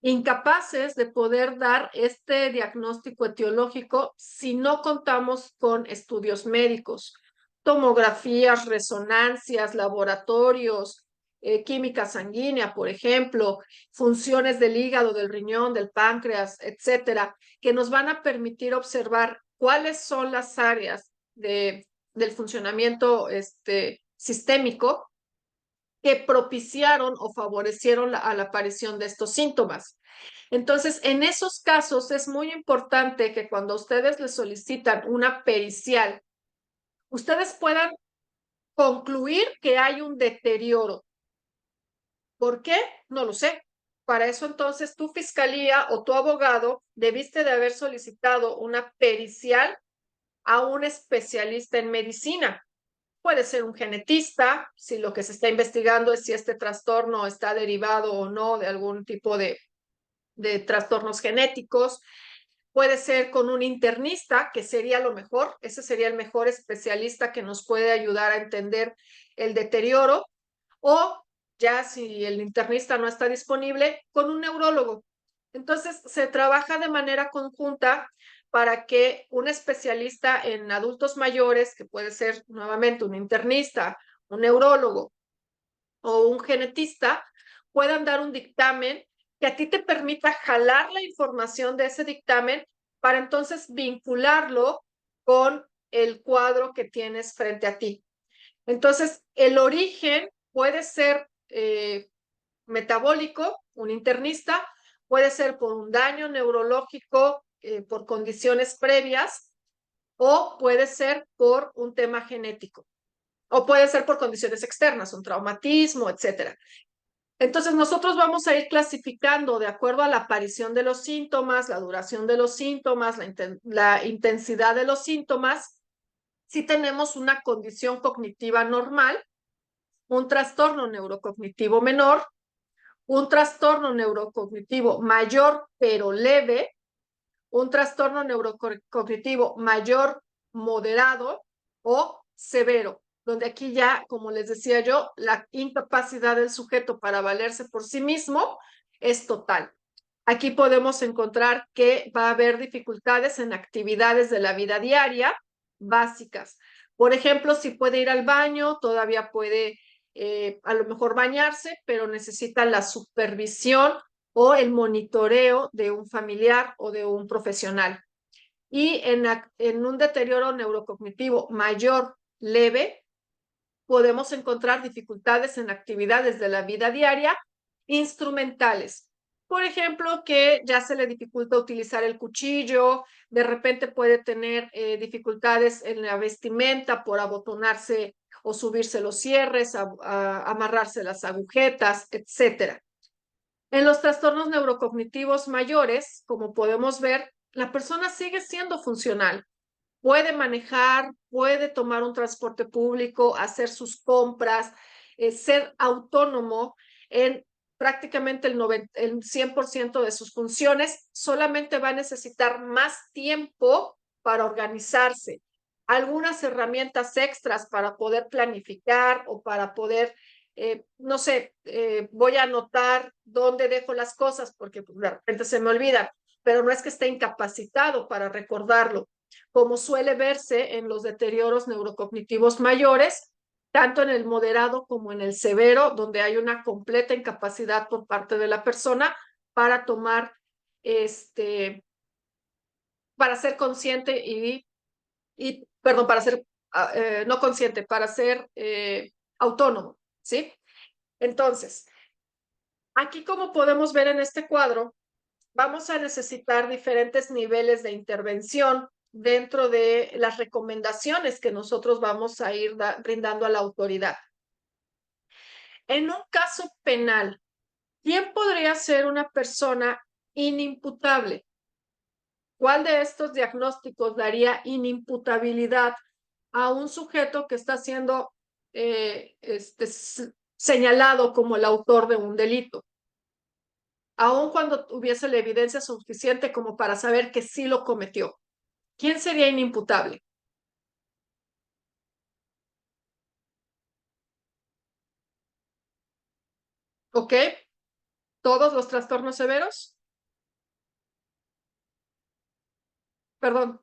incapaces de poder dar este diagnóstico etiológico si no contamos con estudios médicos, tomografías, resonancias, laboratorios, química sanguínea, por ejemplo, funciones del hígado, del riñón, del páncreas, etcétera, que nos van a permitir observar cuáles son las áreas del funcionamiento sistémico que propiciaron o favorecieron a la aparición de estos síntomas. Entonces, en esos casos es muy importante que cuando ustedes les solicitan una pericial, ustedes puedan concluir que hay un deterioro. ¿Por qué? No lo sé. Para eso entonces tu fiscalía o tu abogado debiste de haber solicitado una pericial a un especialista en medicina. Puede ser un genetista, si lo que se está investigando es si este trastorno está derivado o no de algún tipo de trastornos genéticos. Puede ser con un internista, que sería lo mejor. Ese sería el mejor especialista que nos puede ayudar a entender el deterioro. O ya si el internista no está disponible, con un neurólogo. Entonces, se trabaja de manera conjunta para que un especialista en adultos mayores, que puede ser nuevamente un internista, un neurólogo o un genetista, puedan dar un dictamen que a ti te permita jalar la información de ese dictamen para entonces vincularlo con el cuadro que tienes frente a ti. Entonces, el origen puede ser metabólico, un internista, puede ser por un daño neurológico, por condiciones previas, o puede ser por un tema genético, o puede ser por condiciones externas, un traumatismo, etcétera. Entonces, nosotros vamos a ir clasificando de acuerdo a la aparición de los síntomas, la duración de los síntomas, la intensidad de los síntomas, si tenemos una condición cognitiva normal, un trastorno neurocognitivo menor, un trastorno neurocognitivo mayor pero leve, un trastorno neurocognitivo mayor moderado o severo, donde aquí ya, como les decía yo, la incapacidad del sujeto para valerse por sí mismo es total. Aquí podemos encontrar que va a haber dificultades en actividades de la vida diaria básicas. Por ejemplo, si puede ir al baño, todavía puede a lo mejor bañarse, pero necesita la supervisión o el monitoreo de un familiar o de un profesional. Y en un deterioro neurocognitivo mayor, leve, podemos encontrar dificultades en actividades de la vida diaria instrumentales. Por ejemplo, que ya se le dificulta utilizar el cuchillo, de repente puede tener dificultades en la vestimenta por abotonarse o subirse los cierres, amarrarse las agujetas, etcétera. En los trastornos neurocognitivos mayores, como podemos ver, la persona sigue siendo funcional. Puede manejar, puede tomar un transporte público, hacer sus compras, ser autónomo en prácticamente el 100% de sus funciones. Solamente va a necesitar más tiempo para organizarse. Algunas herramientas extras para poder planificar o para poder no sé, voy a anotar dónde dejo las cosas porque pues, de repente se me olvida, pero no es que esté incapacitado para recordarlo, como suele verse en los deterioros neurocognitivos mayores, tanto en el moderado como en el severo, donde hay una completa incapacidad por parte de la persona para tomar, para ser consciente perdón, para ser, no consciente, para ser autónomo, ¿sí? Entonces, aquí como podemos ver en este cuadro, vamos a necesitar diferentes niveles de intervención dentro de las recomendaciones que nosotros vamos a ir brindando a la autoridad. En un caso penal, ¿quién podría ser una persona inimputable? ¿Cuál de estos diagnósticos daría inimputabilidad a un sujeto que está siendo señalado como el autor de un delito? Aun cuando tuviese la evidencia suficiente como para saber que sí lo cometió. ¿Quién sería inimputable? ¿Ok? ¿Todos los trastornos severos? Perdón,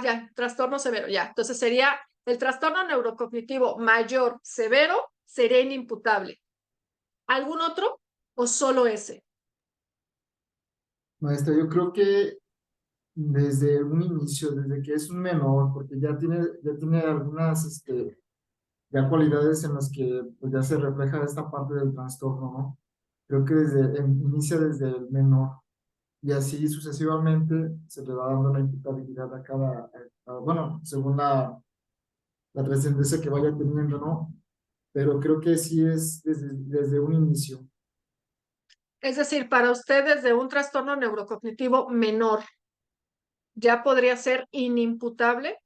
ya, trastorno severo, ya. Entonces sería el trastorno neurocognitivo mayor severo, sería inimputable. ¿Algún otro o solo ese? Maestra, yo creo que desde un inicio, desde que es un menor, porque ya tiene algunas ya cualidades en las que pues, ya se refleja esta parte del trastorno, ¿no? Creo que inicia desde el menor y así sucesivamente se le va dando la imputabilidad a bueno, según la trascendencia que vaya teniendo, ¿no? Pero creo que sí es desde un inicio. Es decir, para ustedes de un trastorno neurocognitivo menor, ¿ya podría ser inimputable?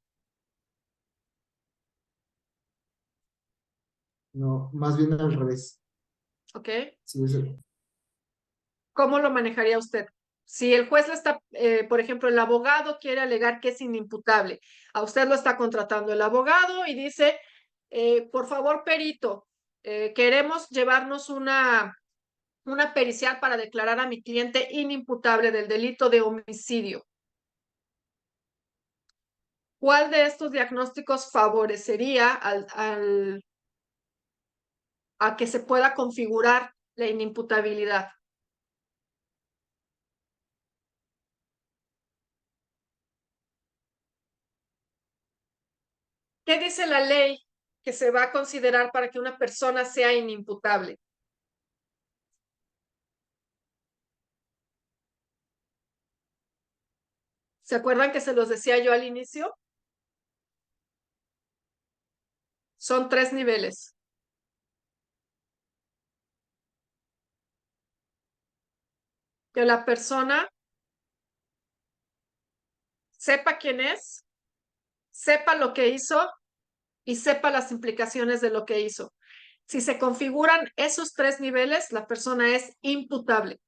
No, más bien al revés. ¿Ok? Sí, ¿Cómo lo manejaría usted? Si el juez le está, por ejemplo, el abogado quiere alegar que es inimputable, a usted lo está contratando el abogado y dice, por favor, perito, queremos llevarnos una pericial para declarar a mi cliente inimputable del delito de homicidio. ¿Cuál de estos diagnósticos favorecería a que se pueda configurar la inimputabilidad? ¿Qué dice la ley que se va a considerar para que una persona sea inimputable? ¿Se acuerdan que se los decía yo al inicio? Son 3 niveles. Que la persona sepa quién es, sepa lo que hizo y sepa las implicaciones de lo que hizo. Si se configuran esos 3 niveles, la persona es imputable.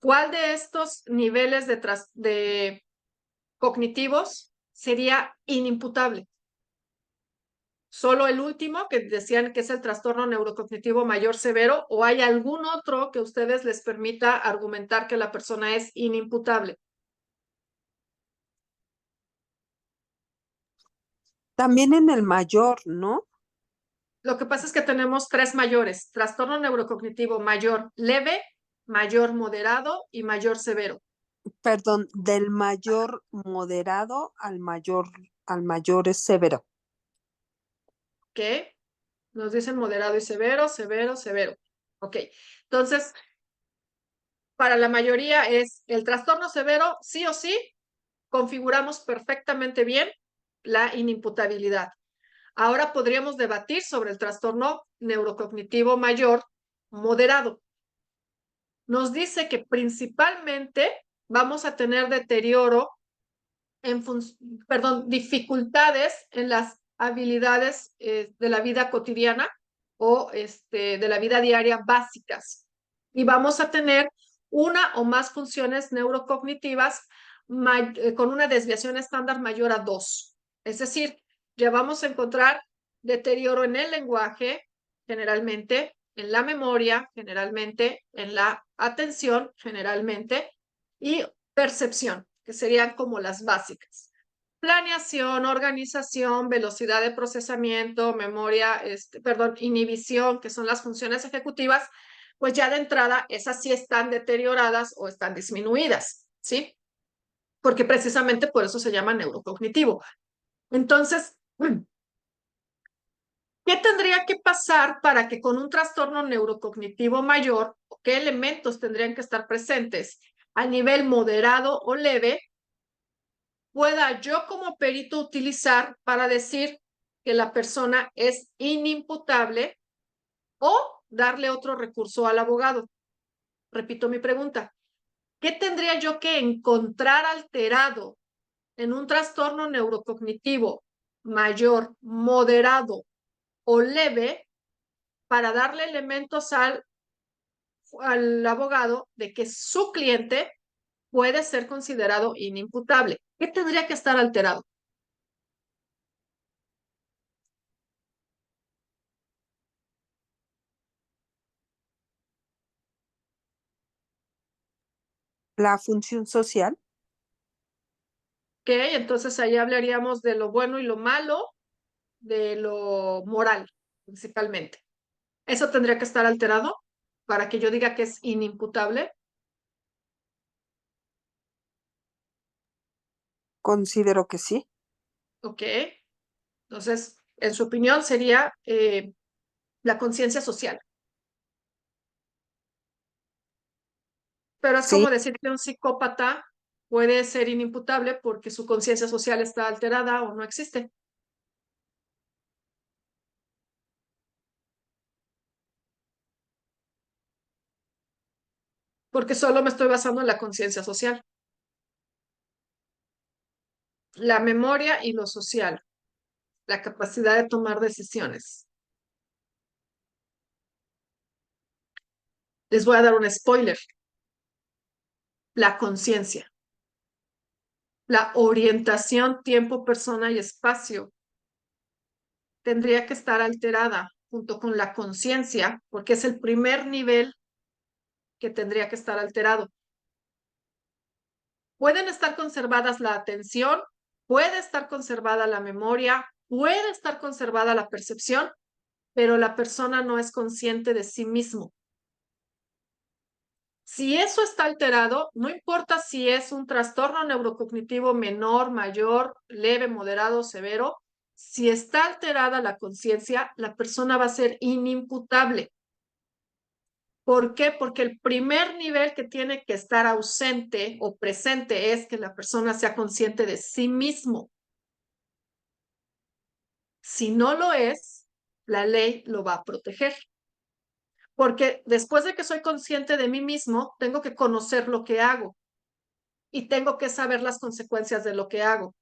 ¿Cuál de estos niveles de cognitivos sería inimputable? ¿Solo el último, que decían que es el trastorno neurocognitivo mayor severo, o hay algún otro que a ustedes les permita argumentar que la persona es inimputable? También en el mayor, ¿no? Lo que pasa es que tenemos 3 mayores: trastorno neurocognitivo mayor leve, mayor moderado y mayor severo. Perdón, del mayor moderado al mayor es severo. ¿Qué? Nos dicen moderado y severo, severo, severo. Ok, entonces, para la mayoría es el trastorno severo, sí o sí, configuramos perfectamente bien la inimputabilidad. Ahora podríamos debatir sobre el trastorno neurocognitivo mayor moderado. Nos dice que principalmente vamos a tener deterioro dificultades en las habilidades de la vida cotidiana o de la vida diaria básicas. Y vamos a tener una o más funciones neurocognitivas con una desviación estándar mayor a 2. Es decir, ya vamos a encontrar deterioro en el lenguaje, generalmente, en la memoria, generalmente, en la atención, generalmente, y percepción, que serían como las básicas. Planeación, organización, velocidad de procesamiento, memoria, inhibición, que son las funciones ejecutivas, pues ya de entrada esas sí están deterioradas o están disminuidas, ¿sí? Porque precisamente por eso se llama neurocognitivo. Entonces, ¿qué tendría que pasar para que con un trastorno neurocognitivo mayor, qué elementos tendrían que estar presentes a nivel moderado o leve, pueda yo como perito utilizar para decir que la persona es inimputable o darle otro recurso al abogado? Repito mi pregunta. ¿Qué tendría yo que encontrar alterado en un trastorno neurocognitivo mayor, moderado o leve para darle elementos al abogado de que su cliente puede ser considerado inimputable? ¿Qué tendría que estar alterado? La función social, ¿Ok? Entonces ahí hablaríamos de lo bueno y lo malo, de lo moral, principalmente. ¿Eso tendría que estar alterado para que yo diga que es inimputable? considero que sí. ¿Ok? Entonces, en su opinión, sería la conciencia social. Pero es Sí, como decir que un psicópata puede ser inimputable porque su conciencia social está alterada o no existe. Porque solo me estoy basando en la conciencia social. La memoria y lo social, la capacidad de tomar decisiones. Les voy a dar un spoiler. La conciencia, la orientación, tiempo, persona y espacio tendría que estar alterada junto con la conciencia, porque es el primer nivel que tendría que estar alterado. Pueden estar conservadas la atención, puede estar conservada la memoria, puede estar conservada la percepción, pero la persona no es consciente de sí mismo. Si eso está alterado, no importa si es un trastorno neurocognitivo menor, mayor, leve, moderado, severo, si está alterada la conciencia, la persona va a ser inimputable. ¿Por qué? Porque el primer nivel que tiene que estar ausente o presente es que la persona sea consciente de sí mismo. Si no lo es, la ley lo va a proteger. Porque después de que soy consciente de mí mismo, tengo que conocer lo que hago y tengo que saber las consecuencias de lo que hago.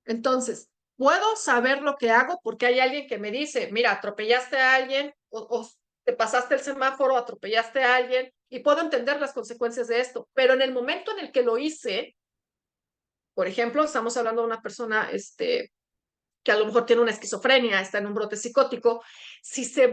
Entonces, puedo saber lo que hago porque hay alguien que me dice, mira, atropellaste a alguien o te pasaste el semáforo, atropellaste a alguien y puedo entender las consecuencias de esto. Pero en el momento en el que lo hice, por ejemplo, estamos hablando de una persona que a lo mejor tiene una esquizofrenia, está en un brote psicótico, si se